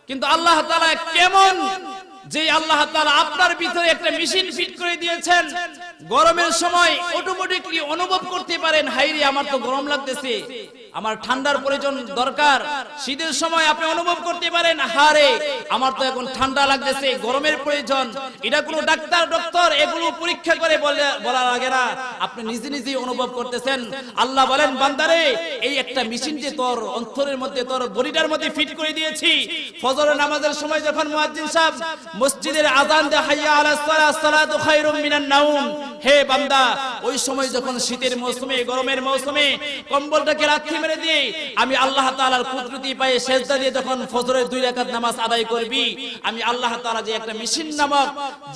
কিন্তু আল্লাহ তাআলা কেমন, যে আল্লাহ তাআলা আপনার ভিতরে একটা মেশিন ফিট করে দিয়েছেন, গরমের সময় অটোমেটিকলি অনুভব করতে পারেন, হাইরে আমার তো গরম লাগতেছে, আমার ঠান্ডার প্রয়োজন দরকার। শীতের সময় আপনি অনুভব করতে পারেন, হারে আমার তো এখন ঠান্ডা লাগতেছে, গরমের প্রয়োজন। এটা কোনো ডক্টর এগুলো পরীক্ষা করে বলার লাগে না, আপনি নিজে নিজেই অনুভব করতেছেন। আল্লাহ বলেন, বান্দারে এই একটা মেশিন যে তোর অন্তরের মধ্যে, তোর বডিটার মধ্যে ফিট করে দিয়েছি। ফজরের নামাজের সময় যখন মুয়াজ্জিন সাহেব মসজিদের আযান দেয়, হাইয়া আলাস সালাত, সালাতু খায়রুম মিনান নাওম, হে বান্দা, ওই সময় যখন শীতের মৌসুমে, গরমের মৌসুমে কম্বলটাকে রাখতে মেরে দিয়ে আমি আল্লাহ তাআলার কুদরতি পায়ে সেজদা দিয়ে যখন ফজরের 2 রাকাত নামাজ আদায় করবি, আমি আল্লাহ তাআলা যে একটা মেশিন নামক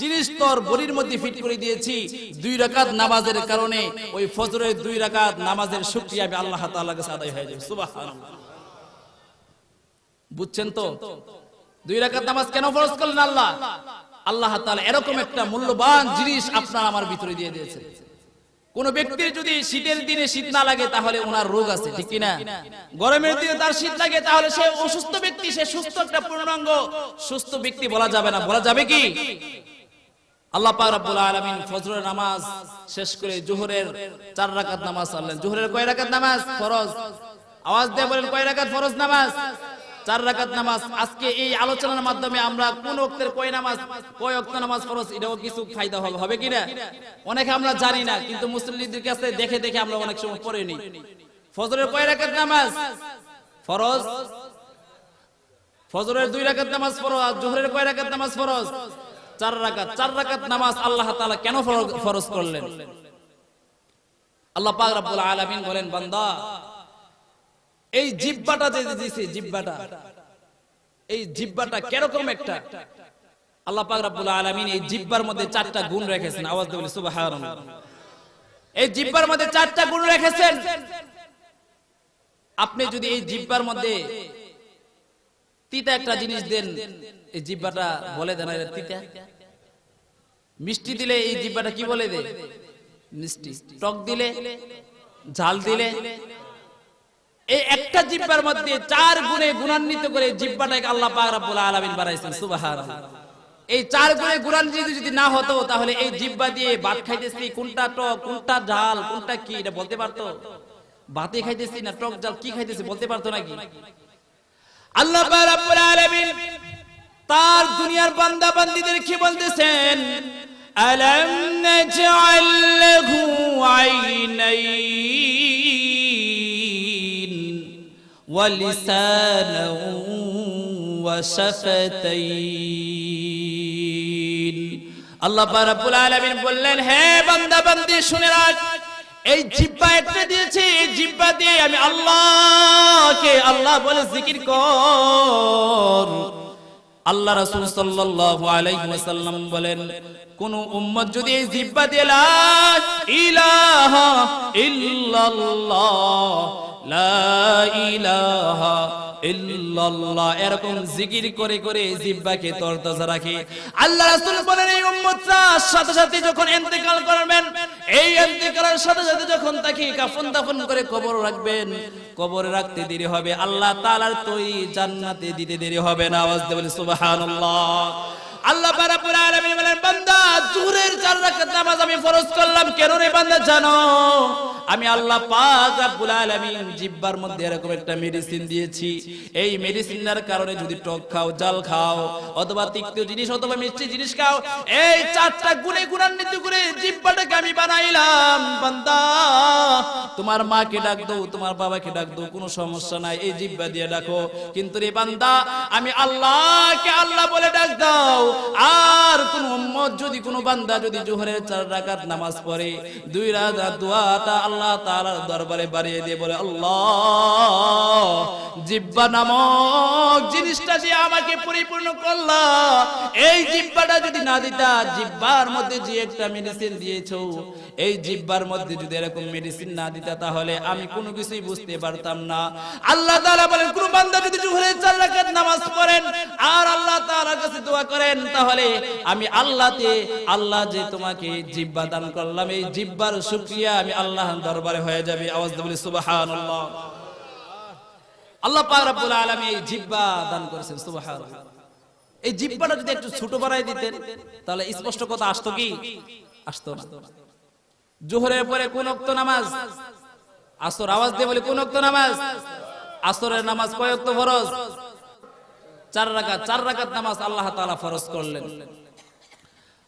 জিনিস তোর বডির মধ্যে ফিট করে দিয়েছি, 2 রাকাত নামাজের কারণে ওই ফজরের 2 রাকাত নামাজের শুকরিয়া আমি আল্লাহ তাআলার কাছে আদায় হয়ে যাবে। সুবহানাল্লাহ। বুঝছেন তো 2 রাকাত নামাজ কেন ফরজ করলেন আল্লাহ? আল্লাহ তাআলা এরকম একটা মূল্যবান জিনিস আপনার আমার ভিতরে দিয়ে দিয়েছেন। কোন ব্যক্তির যদি শীতের দিনে শীত না লাগে তাহলে ওনার রোগ আছে, ঠিক কি না? গরমের দিনে তার শীত লাগে তাহলে সে অসুস্থ ব্যক্তি, সে সুস্থ একটা পূর্ণাঙ্গ সুস্থ ব্যক্তি বলা যাবে না। বলা যাবে কি? আল্লাহ পাক রব্বুল আলামিন ফজরের নামাজ শেষ করে যোহরের 4 রাকাত নামাজ পড়লেন। যোহরের কয় রাকাত নামাজ ফরজ? আওয়াজ দিয়ে বলেন, কয় রাকাত ফরজ নামাজ? 4 রাকাত নামাজ। আজকে এই আলোচনার মাধ্যমে আমরা কোন ওয়াক্তের কয় নামাজ, কয় ওয়াক্ত নামাজ ফরজ, এটাও কিছু ফায়দা হবে কি না? অনেকে আমরা জানি না, কিন্তু মুসল্লিদের কাছে দেখে দেখে আমরা অনেক সময় পড়ে নিই। ফজরের কয় রাকাত নামাজ ফরজ? ফজরের 2 রাকাত নামাজ ফরজ। আর যোহরের কয় রাকাত নামাজ ফরজ? চার রাকাত নামাজ আল্লাহ তাআলা কেন ফরজ করলেন? আল্লাহ পাক রব্বুল আলামিন বলেন, বান্দা এই জিহ্বাটা যে দিয়েছে, এই জিহ্বাটা কিরকম একটা, আল্লাহ পাক রব্বুল আলামিন এই জিহ্বার মধ্যে 4টা গুণ রেখেছেন। আওয়াজ দিয়ে বলি সুবহানাল্লাহ। এই জিহ্বার মধ্যে 4টা গুণ রেখেছেন। আপনি যদি এই জিহ্বার মধ্যে তিতা একটা জিনিস দেন, এই জিহ্বাটা বলে দেন এটা তিতা। মিষ্টি দিলে এই জিহ্বাটা কি বলে দেয়? মিষ্টি। টক দিলে, ঝাল দিলে, এই একটা জিহ্বার মধ্যে 4 গুণে গুণান্বিত করে জিহ্বাটাকে আল্লাহ পাক রব্বুল আলামিন বানাইছেন। সুবহানাল্লাহ। এই 4 গুণে গুণান্বিত যদি না হতো তাহলে এই জিহ্বা দিয়ে ভাত খাইতেছি, কোনটা টক, কোনটা ঝাল, কোনটা কি এটা বলতে পারতো? ভাতে খাইতেছি না টক ঝাল কি খাইতেছি বলতে পারতো নাকি? আল্লাহ পাক রব্বুল আলামিন তার দুনিয়ার বান্দা বান্দীদের কি বলতেছেন? আলাম নাজআল লাহু আইনাইন ওয়া লিসানান ওয়া শাফাতাইন। আল্লাহ পাক রব্বুল আলামিন বললেন, হে বান্দা বান্দী শুনে রাখ, এই জিহ্বা একটা দিয়েছি, এই জিহ্বা দিয়ে আমি আল্লাহকে আল্লাহ বলে জিকির কর। আল্লাহ রাসূল সাল্লাল্লাহু আলাইহি ওয়াসাল্লাম বলেন, কোন উম্মত যদি এই জিহ্বা দিয়ে লা ইলাহা ইল্লাল্লাহ, লা ইলাহা ইল্লাল্লাহ এরকম জিকির করে করে জিহ্বাকে তরতাজা রাখে, আল্লাহ রাসূল বলেন এই উম্মতরা সাথে সাথে যখন ইন্তেকাল করবেন, এই ইন্তেকালের সাথে সাথে যখন তাকে কাফন দাফন করে কবর রাখবেন, কবরে রাখতে দেরি হবে, আল্লাহ তাআলার তৈরি জান্নাতে দিতে দেরি হবে না। আওয়াজ দিয়ে বলি সুবহানাল্লাহ। আল্লাহ রাব্বুল আলামিন বলেন, বান্দা জোহরের 4 রাকাত নামাজ আমি ফরজ করলাম কেন রে বান্দা জানো? আমি আল্লাহ পাক রব্বুল আলামিন জিহ্বার মধ্যে এরকম একটা মেডিসিন দিয়েছি। এই মেডিসিনের কারণে যদি টক খাও, জাল খাও, অথবা তিক্ত জিনিস অথবা মিষ্টি জিনিস খাও, এই 4টা গুণে গুণান্বিত করে জিহ্বাটাকে আমি বানাইলাম। বান্দা তোমার মাকে ডাক দাও, তোমার বাবাকে ডাক দাও, কোনো সমস্যা নাই, এই জিহ্বা দিয়ে ডাকো। কিন্তু রে বান্দা আমি আল্লাহকে আল্লাহ বলে ডাক দাও। আর কোন উম্মত যদি কোন বান্দা যদি জোহরের 4 রাকাত নামাজ পড়ে, 2 রাকাত দোয়াটা আল্লাহ তাআলার দরবারে বাড়িয়ে দিয়ে বলে, আল্লাহ জিহ্বা নামক জিনিসটা দিয়ে আমাকে পরিপূর্ণ করলা, এই জিহ্বাটা যদি না দিতা, জিহ্বার মধ্যে যে একটা মেডিসিন দিয়েছো, এই জিহ্বার মধ্যে যদি এরকম মেডিসিন না দিতা তাহলে আমি কোনো কিছুই বুঝতে পারতাম না। আল্লাহ তাআলা বলেন, কোন বান্দা যদি জোহরের 4 রাকাত নামাজ পড়েন আর আল্লাহ তাআলার কাছে দোয়া করেন, তাহলে আমি আল্লাহ যে তোমাকে জিহ্বা দান করলাম, এই জিহ্বার শুকরিয়া আমি আল্লাহর দরবারে হয়ে যাবে। আওয়াজ দিয়ে বলি সুবহানাল্লাহ। আল্লাহ পাক রব্বুল আলামিন এই জিহ্বা দান করেছেন। সুবহানাল্লাহ। এই জিহ্বাটা যদি একটু ছোট বানাই দিতেন তাহলে স্পষ্ট কথা আসতো কি? আসতো না। জোহরের পরে কোন ওয়াক্ত নামাজ? আসর। আওয়াজ দিয়ে বলি কোন ওয়াক্ত নামাজ? আসরের নামাজ কয় ওয়াক্ত ফরজ? 4 রাকাত। 4 রাকাত নামাজ আল্লাহ তাআলা ফরজ করলেন।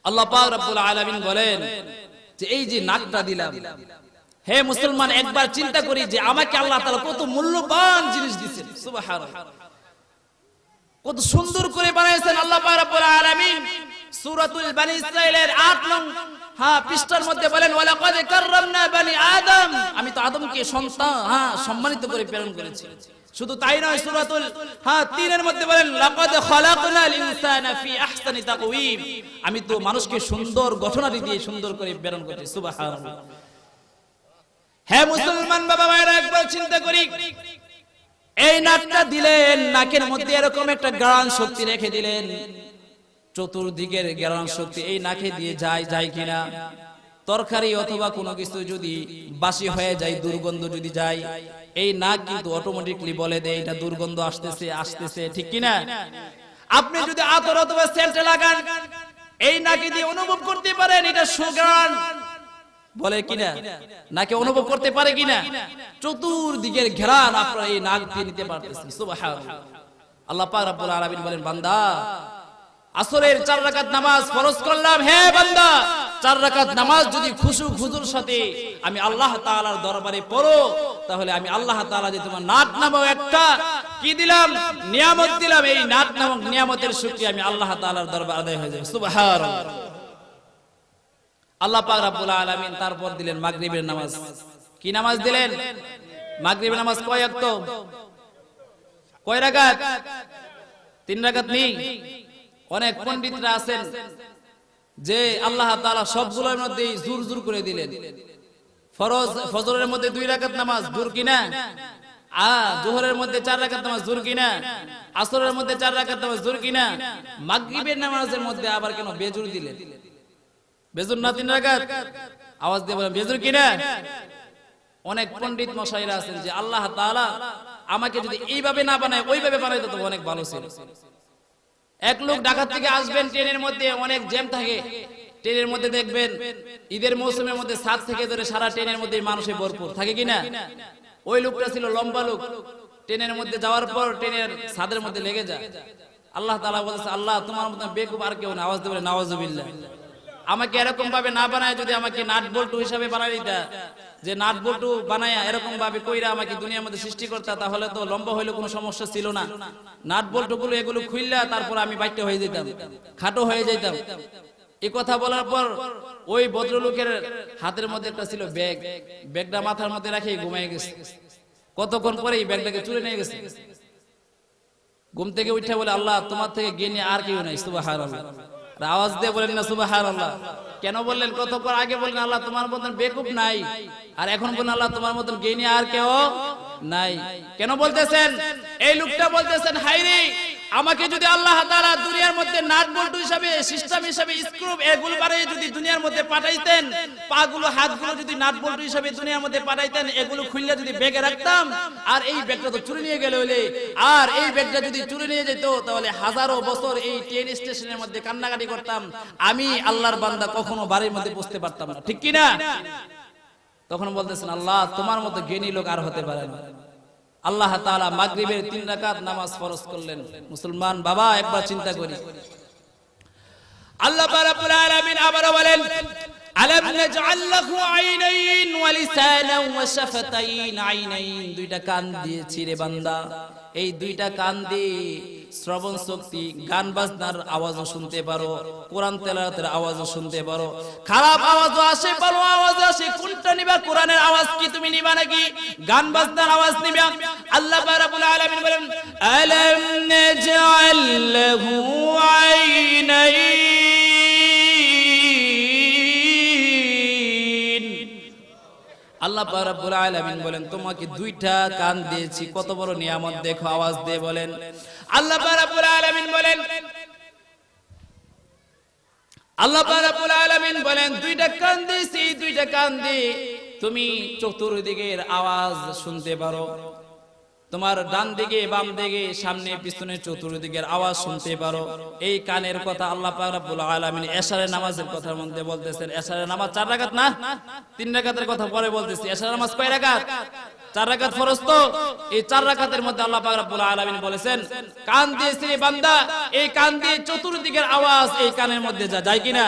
আল্লাহ পাক রব্বুল আলামিন বলেন যে এই যে নাকটা দিলাম, হে মুসলমান একবার চিন্তা করি যে আমাকে আল্লাহ তাআলা কত মূল্যবান জিনিস দিয়েছেন। সুবহানাল্লাহ। কত সুন্দর করে বানাইছেন আল্লাহ পাক রব্বুল আলামিন। সূরাতুল বনি ইসরাঈলের 8 নং পৃষ্ঠার মধ্যে বলেন, ওয়ালাকাদ কাররামনা বনি আদম, আমি তো আদমকে সম্মানিত করে প্রেরণ করেছি। শুধু তাই নয়, সূরাতুল 3 এর মধ্যে বলেন, লাকাদ খালাকনাল ইনসানা ফি আহসানি তাকওয়িম, আমি তো মানুষকে সুন্দর গঠনাদি দিয়ে সুন্দর করে প্রেরণ করেছি। সুবহানাল্লাহ। হে মুসলমান বাবা ভাইরা, একবার চিন্তা করি, এই নাকটা দিলেন, নাকের মধ্যে এরকম একটা গান শক্তি রেখে দিলেন, চতুর্দিকের জ্ঞান শক্তি এই নাকে দিয়ে যায় কিনা? তরকারি অথবা কোনো কিছু যদি বাসি হয়ে যায়, দুর্গন্ধ যদি যায়, এই নাক কিন্তু অটোমেটিকলি বলে দেয় এটা দুর্গন্ধ আসতেছে, ঠিক কিনা? আপনি যদি আতর অথবা সেন্ট লাগান, এই নাকে দিয়ে অনুভব করতে পারেন এটা সুঘ্রাণ, বলে কিনা? নাকে অনুভব করতে পারে কিনা? চতুর্দিকের ঘ্রাণ আপনারা এই নাক দিয়ে নিতে পারতেছেন। সুবহানাল্লাহ। আল্লাহ পাক রব্বুল আলামিন বলেন, বান্দা আসরের 4 রাকাত নামাজ ফরজ করলাম, হে বান্দা 4 রাকাত নামাজ যদি খুশুর সাথে আমি আল্লাহ তাআলার দরবারে পড়ো, তাহলে আমি আল্লাহ তাআলা যে তোমার নাক নামক একটা কি দিলাম? নিয়ামত দিলাম। এই নাক নামক নিয়ামতের শুকরিয়া আমি আল্লাহ তাআলার দরবারে আদায় হয়ে যাবে। সুবহানাল্লাহ। আল্লাহ পাক রব্বুল আলামিন তারপর দিলেন মাগরিবের নামাজ। কি নামাজ দিলেন? মাগরিবের নামাজ কয় ওয়াক্ত? কয় রাকাত? 3 রাকাত নেই। অনেক পণ্ডিতরা আছেন যে আল্লাহ তাআলা সবগুলোর মধ্যে জোর জোর করে দিলেন। ফরজ ফজরের মধ্যে 2 রাকাত নামাজ জোর কিনা? যোহরের মধ্যে 4 রাকাত নামাজ জোর কিনা? আসরের মধ্যে 4 রাকাত নামাজ জোর কিনা? মাগরিবের নামাজের মধ্যে আবার কেন বেজুর দিলেন? বেজুর না 3 রাকাত? আওয়াজ দিয়ে বলেন বেজুর কিনা? অনেক পণ্ডিত মশাইরা আছেন যে আল্লাহ তাআলা আমাকে যদি এইভাবে না বানায় ওইভাবে বানাইতো তো অনেক ভালো ছিল। এক লোক ঢাকা থেকে আসবেন, ট্রেনের মধ্যে অনেক জ্যাম থাকে, ট্রেনের মধ্যে দেখবেন ঈদের মৌসুমের মধ্যে ছাদ থেকে ধরে সারা ট্রেনের মধ্যে মানুষে ভরপুর থাকে কিনা? ওই লোকটা ছিল লম্বা লোক, ট্রেনের মধ্যে যাওয়ার পর ট্রেনের ছাদের মধ্যে লেগে যায়। আল্লাহ তাআলা বলেছে, আল্লাহ তোমার মতো বেকুব আর কেউ না। আওয়াজ দিয়ে বলে নাউজুবিল্লাহ। আমাকে এরকম ভাবে না বানায়, যদি আমাকে নাট বল্টু হিসাবে বানাই দিতা, যে নাট বল্টু বানায়া এরকম ভাবে কইরা আমাকে দুনিয়ার মধ্যে সৃষ্টি করতা, তাহলে তো লম্বা হইলে কোনো সমস্যা ছিল না। নাট বল্টু গুলো এগুলো খুইল্লা তারপর আমি বাইটে হয়ে যেতাম, খাটো হয়ে যেতাম। এই কথা বলার পর ওই ভদ্রলোকের হাতের মধ্যে একটা ছিল ব্যাগ, ব্যাগটা মাথার মধ্যে রাখে ঘুমায় গেছে। কতক্ষণ পরে এই ব্যাগটাকে চুরে নিয়ে গেছে। ঘুম থেকে উঠে বলে, আল্লাহ তোমার থেকে জ্ঞানী আর কেউ নাই। সুবহানাল্লাহ। আওয়াজ দিয়ে বলেন না সুবহানাল্লাহ। কেন বললেন? কতক্ষণ আগে বললেন আল্লাহ তোমার মতন বেকুব নাই, আর এখন বলেন আল্লাহ তোমার মতন জ্ঞানী আর কেউ নাই। কেন বলতেছেন? এই লোকটা বলতেছেন, হায়রে আমাকে যদি আল্লাহ তাআলা দুনিয়ার মধ্যে নাট বল্টু হিসাবে, সিস্টেম হিসাবে, স্ক্রু এগুলো বানিয়ে যদি দুনিয়ার মধ্যে পাঠাইতেন, পাগুলো হাতগুলো যদি নাট বল্টু হিসাবে দুনিয়ার মধ্যে পাঠাইতেন, এগুলো খুললে যদি ব্যাগে রাখতাম, আর এই ব্যাগটা তো চুরি নিয়ে গেল হইলে, আর এই ব্যাগটা যদি চুরি নিয়ে যেত তাহলে হাজারো বছর এই ট্রেন স্টেশনের মধ্যে কান্নাকাটি করতাম, আমি আল্লাহর বান্দা কখনো বাড়ির মধ্যে বসতে পারতাম না। ঠিক কি না? তখন বলতেছেন, আল্লাহ তোমার মতো জ্ঞানী লোক আর হতে পারে না। আল্লাহ তাআলা মাগরিবের 3 রাকাত নামাজ ফরজ করলেন। মুসলমান বাবা একবার চিন্তা করি, আল্লাহ রাব্বুল আলামিন আবার বলেন, আলাম নাজআল লাহু আইনাইন ওয়া লিসানান ওয়া শাফাতাইন। আইনাইন, 2টা কান দিয়েছি রে বান্দা। এই 2টা কান দিয়ে শ্রবণ শক্তি, গান বাজনার আওয়াজও শুনতে পারো, কোরআন তেলাওয়াতের আওয়াজও শুনতে পারো। খারাপ আওয়াজও আসে, ভালো আওয়াজ আসে, কোনটা নিবা? কোরআনের আওয়াজ কি তুমি নিবা নাকি গান বাজনার আওয়াজ নিবা? আল্লাহ রাব্বুল আলামিন বলেন, আলাম নাজআল লাহু আইনাইন। আল্লাহ রাব্বুল আলামিন বলেন, তোমাকে 2টা কান দিয়েছি, কত বড় নিয়ামত দেখো। আওয়াজ দিয়ে বলেন। আল্লাহ রাব্বুল আলামিন বলেন, আল্লাহ রাব্বুল আলামিন বলেন 2টা কান দিয়েছি, 2টা কান দিয়ে তুমি চতুর্দিকের আওয়াজ শুনতে পারো। তোমার ডান দিকে, বাম দিকে, সামনে পিছনে চতুর্দিকের আওয়াজ শুনতে পারো। এই কানের কথা আল্লাহ পাক রব্বুল আলামিন এশারের নামাজের কথার মধ্যে বলতেছেন। এশারের নামাজ 4 রাকাত না, 3 রাকাতের কথা পরে বলতেছি। এশারের নামাজ কয় রাকাত? 4 রাকাত ফরজ তো। এই 4 রাকাতের মধ্যে আল্লাহ পাক রব্বুল আলামিন বলেছেন, কান দিয়েছি বান্দা, এই কান দিয়ে চতুর্দিকের আওয়াজ এই কানের মধ্যে যায় কিনা?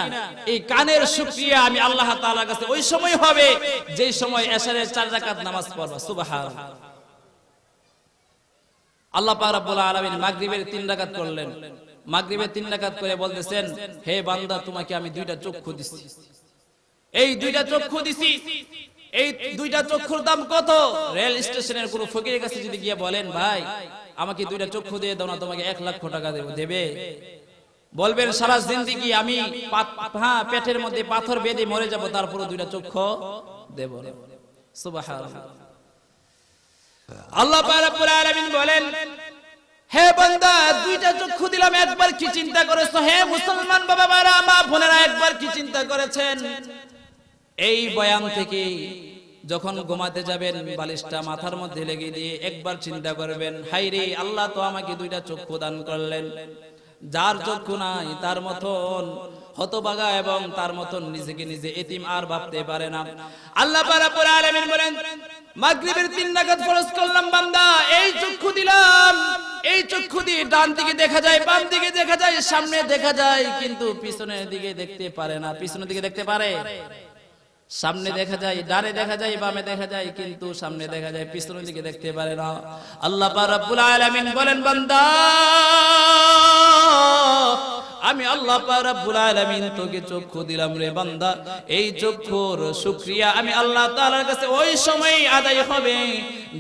এই কানের শুকরিয়া আমি আল্লাহ তাআলার কাছে ওই সময় হবে যেই সময় এশারের 4 রাকাত নামাজ পড়বা। সুবহানাল্লাহ। আল্লাহ পাক রব্বুল আলামিন মাগরিবের 3 রাকাত করলেন। মাগরিবের 3 রাকাত করে বলতেছেন, হে বান্দা তোমাকে আমি 2টা চক্ষু দিছি। এই 2টা চক্ষু দিছি। এই 2টা চক্ষুর দাম কত? রেল স্টেশনের কোন ফকিরের কাছে যদি গিয়ে বলেন, ভাই আমাকে 2টা চক্ষু দিয়ে দাও না, তোমাকে 1 লাখ টাকা দেবে? বলবেন সারা জিন্দেগি আমি পেটের মধ্যে পাথর বেঁধে মরে যাব, তারপরে 2টা চক্ষু দেব না। সুবহানাল্লাহ। আল্লাহ রাব্বুল আলামিন বলেন, হে বান্দা 2টা চক্ষু দিলাম, একবার কি চিন্তা করেছো? হে মুসলমান বাবারা, মা বোনেরা, একবার কি চিন্তা করেছেন? এই বয়ান থেকে যখন ঘুমাতে যাবেন বালিশটা মাথার মধ্যে লেগে দিয়ে একবার চিন্তা করবেন, হায়রে আল্লাহ তো আমাকে 2টা চক্ষু দান করলেন। যার চক্ষু নাই তার মতন হতভাগা এবং তার মতন নিজেকে নিজে এতিম আর ভাবতে পারে না। আল্লাহ রাব্বুল আলামিন বলেন, মাগরিবের 3 রাকাত ফরজ করলাম বান্দা, এই চক্ষু দিলাম। এই চক্ষু দিয়ে ডান দিকে দেখা যায়, বাম দিকে দেখা যায়, সামনে দেখা যায়, কিন্তু পিছনের দিকে দেখতে পারে না। পিছনের দিকে দেখতে পারে? সামনে দেখা যায়, ডানে দেখা যায়, বামে দেখা যায়, কিন্তু সামনে দেখা যায়, পিছনের দিকে দেখতে পারে না। আল্লাহ পাক রব্বুল আলামিন বলেন, বান্দা আমি আল্লাহ পাক রব্বুল আলামিন তোকে চক্ষু দিলাম রে বান্দা, এই চক্ষুর শুকরিয়া আমি আল্লাহ তাআলার কাছে ওই সময় আদায় হবে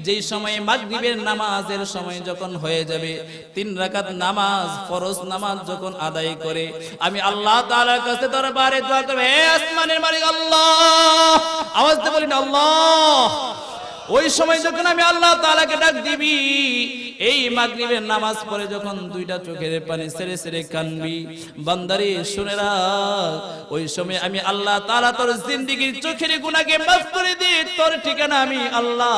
যেই সময় মাগরিবের নামাজের সময় যখন হয়ে যাবে। 3 রাকাত নামাজ, ফরজ নামাজ যখন আদায় করে আমি আল্লাহ তাআলার কাছে দরবারে দোয়া করব, হে আসমানের মালিক আল্লাহ, আওয়াজ দিয়ে বলেন আল্লাহ। ওই সময় যখন আমি আল্লাহ তাআলাকে ডাক দিবি, এই মাগরিবের নামাজ পড়ে যখন 2টা চোখের পানি ছেড়ে ছেড়ে কানবি, বান্দারে শুনে রাখ, ওই সময় আমি আল্লাহ তাআলা তোর জিন্দেগীর চোখের গুনাহকে মাফ করে দিয়ে তোর ঠিকানা আমি আল্লাহ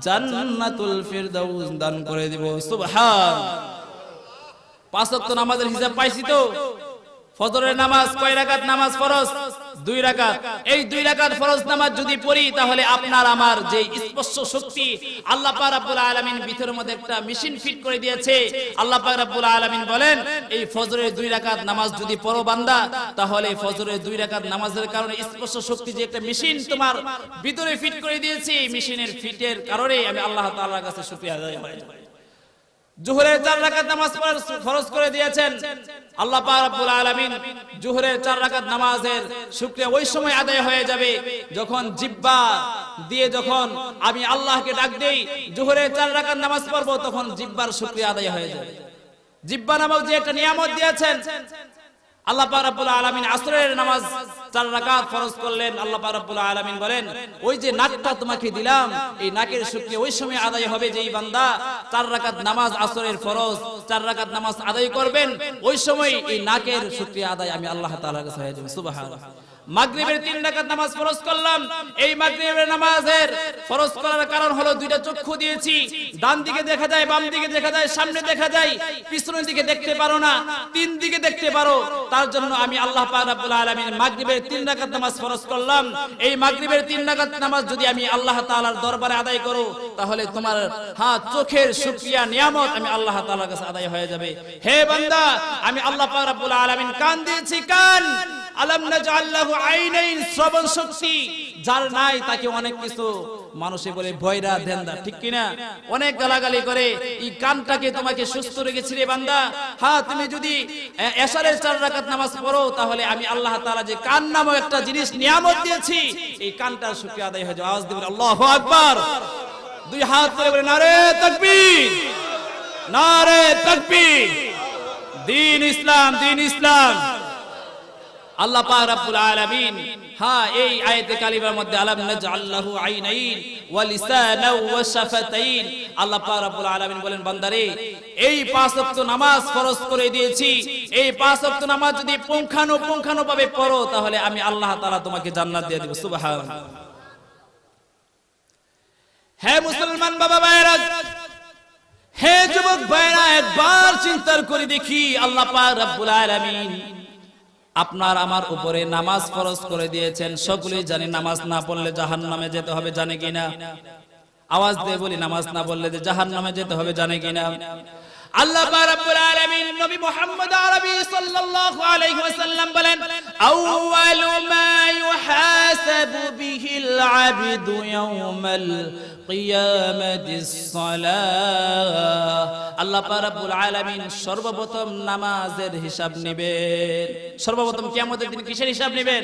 জান্নাতুল ফিরদাউস দান করে দিব। সুবহান। 5 ওয়াক্ত নামাজের হিসাব পাইছি তো? ফজরের নামাজ কয় রাকাত নামাজ ফরজ? 2 রাকাত। এই 2 রাকাত ফরজ নামাজ যদি পড়ি তাহলে আপনার আমার যে স্পর্শ শক্তি আল্লাহ পাক রব্বুল আলামিন ভিতরের মধ্যে একটা মেশিন ফিট করে দিয়েছে। আল্লাহ পাক রব্বুল আলামিন বলেন, এই ফজরের 2 রাকাত নামাজ যদি পড়ো বান্দা, তাহলে ফজরের 2 রাকাত নামাজের কারণে স্পর্শ শক্তি যে একটা মেশিন তোমার ভিতরে ফিট করে দিয়েছে, মেশিনের ফিটের কারণে আমি আল্লাহ তাআলার কাছে শুকরিয়া আদায় হয়ে যায়। জোহরের 4 রাকাত নামাজ ফরজ করে দিয়েছেন আল্লাহ পাক রব্বুল আলামিন। জোহরের 4 রাকাত নামাজের শুকরিয়া ওই সময় আদায় হয়ে যাবে যখন জিহ্বা দিয়ে যখন আমি আল্লাহকে ডাক দেই, জোহরের 4 রাকাত নামাজ পড়ব, তখন জিহ্বার শুকরিয়া আদায় হয়ে যাবে। জিহ্বা নামক যে একটা নিয়ামত দিয়েছেন আল্লাহ পাক রব্বুল আলামিন। আসরের নামাজ 4 রাকাত ফরজ করলেন, আল্লাহ পাক রব্বুল আলামিন বলেন, ওই যে নাকটা তোমাকে দিলাম, এই নাকের শুকরিয়া ওই সময় আদায় হবে যেই বান্দা 4 রাকাত নামাজ আসরের ফরজ 4 রাকাত নামাজ আদায় করবেন, ওই সময় এই নাকের শুকরিয়া আদায় আমি আল্লাহ তাআলার কাছে হয়ে যাবে। সুবহানাল্লাহ। মাগরিবের 3 রাকাত নামাজ ফরজ করলাম, এই মাগরিবের নামাজের ফরজ করার কারণ হলো 2টা চক্ষু দিয়েছি, ডান দিকে দেখা যায়, বাম দিকে দেখা যায়, সামনে দেখা যায়, পিছনের দিকে দেখতে পারো না, 3 দিকে দেখতে পারো। তার জন্য আমি আল্লাহ পাক রব্বুল আলামিন মাগরিবের 3 রাকাত নামাজ ফরজ করলাম। এই মাগরিবের 3 রাকাত নামাজ যদি আমি আল্লাহ তাআলার দরবারে আদায় করো, তাহলে তোমার চোখের শুকরিয়া নিয়ামত আমি আল্লাহ তাআলার কাছে আদায় হয়ে যাবে। হে বান্দা, আমি আল্লাহ পাক রব্বুল আলামিন কান দিয়েছি, কান। আলাম নাজআল লাহু আইনাইন, শ্রবণ শক্তি যার নাই তাকে অনেক কিছু মানুষে বলে ভয়রা ধ্যানদা, ঠিক কিনা? অনেক গালাগালি করে। এই কানটাকে তোমাকে সুস্থ রেখেছি রে বান্দা। তুমি যদি এশারের 4 রাকাত নামাজ পড়ো, তাহলে আমি আল্লাহ তাআলা যে কান নামক একটা জিনিস নিয়ামত দিয়েছি, এই কানটার শুকরিয়া আদায় হয়ে যাবে। আওয়াজ দিবেন আল্লাহু আকবার। 2 হাত তুলে বলেন নারে তাকবীর, নারে তাকবীর। দ্বীন ইসলাম, দ্বীন ইসলাম। আল্লাহ পাক রব্বুল আলামিন এই আয়াতে কারিমার মধ্যে আলাম নাজআল লাহু আইনাইন ওয়া লিসানাও ওয়া শাফাতাইন, আল্লাহ পাক রব্বুল আলামিন বলেন, বান্দারে এই 5 ওয়াক্ত নামাজ ফরজ করে দিয়েছি, এই 5 ওয়াক্ত নামাজ যদি পুঙ্খানুপুঙ্খানুভাবে পড়ো, তাহলে আমি আল্লাহ তাআলা তোমাকে জান্নাত দিয়ে দেব। সুবহানাল্লাহ। হে মুসলমান বাবা ভাইরা, হে যুবক ভাইরা, একবার চিন্তা করে দেখি, আল্লাহ পাক রব্বুল আলামিন আপনার আমার উপরে নামাজ ফরজ করে দিয়েছেন। সকলেই জানি নামাজ না পড়লে জাহান্নামে যেতে হবে, জানে কিনা? আওয়াজ দিয়ে বলি, নামাজ না পড়লে যে জাহান্নামে যেতে হবে, জানে কিনা? আল্লাহ পাক রব্বুল আলামিন নবী মুহাম্মদ আরবি সাল্লাল্লাহু আলাইহি ওয়াসাল্লাম বলেন, আউয়ালু মা ইউহাসাবু বিহিল আবদু ইয়াউমাল কিয়ামাতিস সালাহ। আল্লাহ পাক রব্বুল আলামিন সর্বপ্রথম নামাজের হিসাব নেবেন। সর্বপ্রথম কিয়ামতের দিন কিসের হিসাব নেবেন?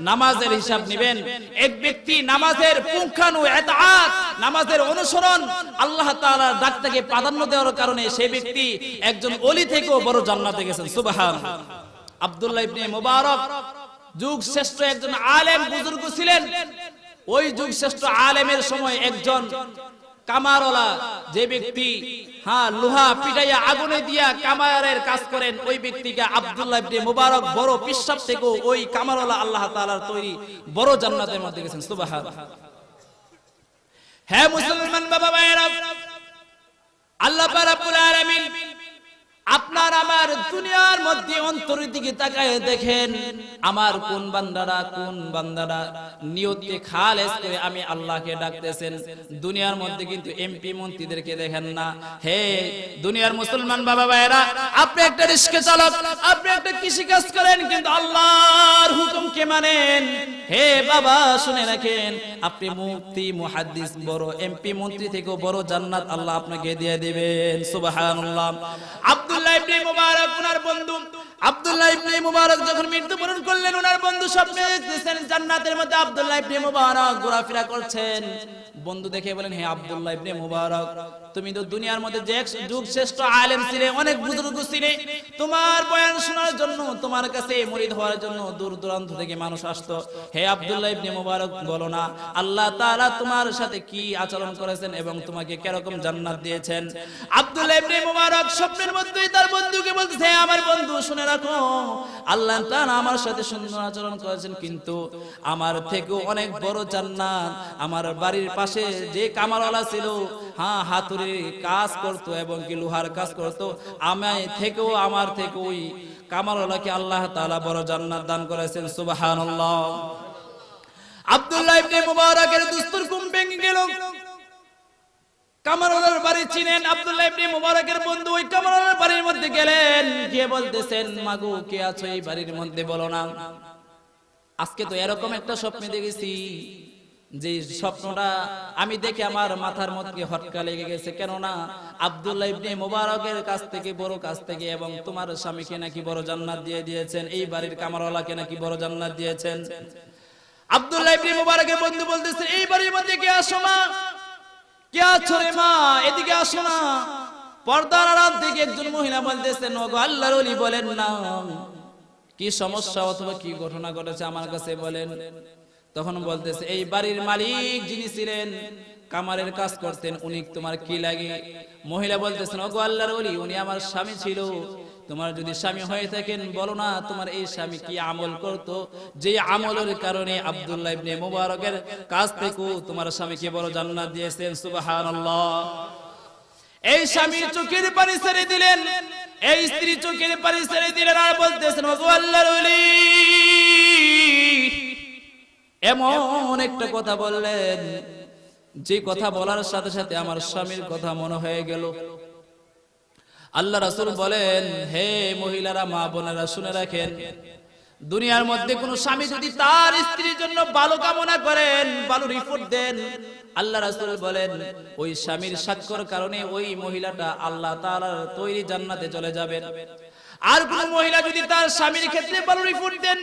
নামাজের হিসাব নেবেন। এক ব্যক্তি নামাজের পুঙ্খানু ইতাআত, নামাজের অনুসরণ, আল্লাহ তাআলার ডাকটাকে প্রাধান্য দেওয়ার কারণে সেই ব্যক্তি একজন ওলি থেকেও বড় জান্নাতে গেছেন। সুবহানাল্লাহ। আব্দুল্লাহ ইবনে মুবারক যুগ শ্রেষ্ঠ একজন আলেম বুজুর্গ ছিলেন। ওই যুগ শ্রেষ্ঠ আলেমের সময় একজন কামারওয়ালা, যে ব্যক্তি লোহা পিটাইয়া আগুনে দিয়া কামারের কাজ করেন, ওই ব্যক্তিকে আব্দুল্লাহ ইবনে মুবারক বড় পিশাব থেকে ওই কামারওয়ালা আল্লাহ তাআলার তৈরি বড় জান্নাতের মধ্যে গেছেন। সুবহানাল্লাহ। হে মুসলমান বাবা ভাইরা, আল্লাহ পাক রব্বুল আলামিন আপনার আমার দুনিয়ার মধ্যে অন্তরের দিকে তাকায় দেখেন আমার কোন বান্দারা নিয়তে খালেস করে আমি আল্লাহকে ডাকতেছেন। দুনিয়ার মধ্যে কিন্তু এমপি মন্ত্রীদেরকে দেখেন না। হে দুনিয়ার মুসলমান বাবা ভাইরা, আপনি একটা রিস্কে চালক, আপনি একটা কৃষি কাজ করেন, কিন্তু আল্লাহর হুকুমকে মানেন। হে বাবা শুনে রাখেন, আপনি মুফতি মুহাদ্দিস বড় এমপি মন্ত্রী থেকেও বড় জান্নাত আল্লাহ আপনাকে দিয়ে দিবেন। সুবহানাল্লাহ। আব্দুল্লাহ ইবনে মুবারক ওনার বন্ধু আব্দুল্লাহ ইবনে মুবারক যখন মৃত্যুবরণ করলেন, ওনার বন্ধু স্বপ্নে দেখতেছেন জান্নাতের মধ্যে আব্দুল্লাহ ইবনে মুবারক ঘোরাফেরা করছেন। বন্ধু দেখে বলেন, হে আব্দুল্লাহ ইবনে মুবারক, তুমি তো দুনিয়ার মধ্যে যে যুগ শ্রেষ্ঠ আলেম ছিলে, অনেক বুজুর্গ ছিলে, তোমার বয়ান শোনার জন্য, তোমার কাছে মুরিদ হওয়ার জন্য দূর দূরান্ত থেকে মানুষ আসতো। হে আব্দুল্লাহ ইবনে মুবারক, বলো না আল্লাহ তাআলা তোমার সাথে কি আচরণ করেছেন এবং তোমাকে কিরকম জান্নাত দিয়েছেন। আব্দুল্লাহ ইবনে মুবারক স্বপ্নের মধ্যেই তার বন্ধুকে বলতেছে, হে আমার বন্ধু শুনে রাখো, আল্লাহ তাআলা আমার সাথে সুন্দর আচরণ করেছেন, কিন্তু আমার থেকেও অনেক বড় জান্নাত আমার বাড়ির পাশে যে কামারওয়ালা ছিল, হ্যাঁ হাতুড়ে কাজ করতো এবং কি লোহার কাজ করতো, আমার থেকে ওই কামারওয়ালাকে আল্লাহ তাআলা বড় জান্নাত দান করেছেন। সুবহানাল্লাহ। আব্দুল্লাহ ইবনে মুবারকের দুস্তুর ঘুম ভেঙে গেল। কামারওয়ালার বাড়ি চিনেন, আব্দুল্লাহ ইবনে মুবারকের বন্ধু ওই কামারওয়ালার বাড়ির মধ্যে গেলেন, গিয়ে বলতেছেন, মাগো কে আছো এই বাড়ির মধ্যে, বলো না। আজকে তো এরকম একটা স্বপ্ন দেখেছি, যে স্বপ্নটা আমি দেখে আমার মাথার মধ্যে হটকা লেগে গেছে। কেননা আব্দুল্লাহ ইবনে মুবারকের কাছ থেকে বড় কাছ থেকে এবং তোমার স্বামীকে নাকি বড় জান্নাত দিয়ে দিয়েছেন, এই বাড়ির কামারওয়ালাকে নাকি বড় জান্নাত দিয়েছেন। আব্দুল্লাহ ইবনে মুবারকের বন্ধু বলতেছে, এই বাড়ির মধ্যে কে আসো মা, কে আছো রে মা, এদিকে আসো না। পর্দার আড়াল থেকে একজন মহিলা বলতেছেন, ওগো আল্লাহর ওলি, বলেন না কি সমস্যা অথবা কি ঘটনা ঘটেছে আমার কাছে বলেন। তখন বলতেছে, এই বাড়ির মালিক যিনি ছিলেন, কামারের কাজ করতেন, উনি তোমার কি লাগে। মহিলা বলতেছেন, ওগো আল্লাহর ওলি, উনি আমার স্বামী ছিল। তোমার যদি স্বামী হয়ে থাকেন বলো না, তোমার এই স্বামী কি আমল করতো, যে আমলের কারণে আব্দুল্লাহ ইবনে মুবারকের কাছ থেকেও তোমার স্বামীকে বড় জান্নাত দিয়েছেন। সুবহানাল্লাহ। এই স্বামী চোখের পানি ছেড়ে দিলেন, এই স্ত্রী চোখের পানি ছেড়ে দিলেন, আর বলতেছেন, ওগো আল্লাহর ওলি, এমন একটা কথা বললেন, যে কথা বলার সাথে সাথে আমার স্বামীর কথা মনে হয়ে গেল। আল্লাহ রাসূল বলেন, হে মহিলারা, মা বোনেরা শুনে রাখেন, দুনিয়ার মধ্যে কোন স্বামী যদি তার স্ত্রীর জন্য ভালো কামনা করেন, ভালো রিপোর্ট দেন, আল্লাহ রাসূল বলেন ওই স্বামীর সাক্ষ্যর কারণে ওই মহিলাটা আল্লাহ তাআলার তৈরি জান্নাতে চলে যাবেন। আর কোন মহিলা যদি তার স্বামীর ক্ষেত্রে ভালো রিপোর্ট দেন,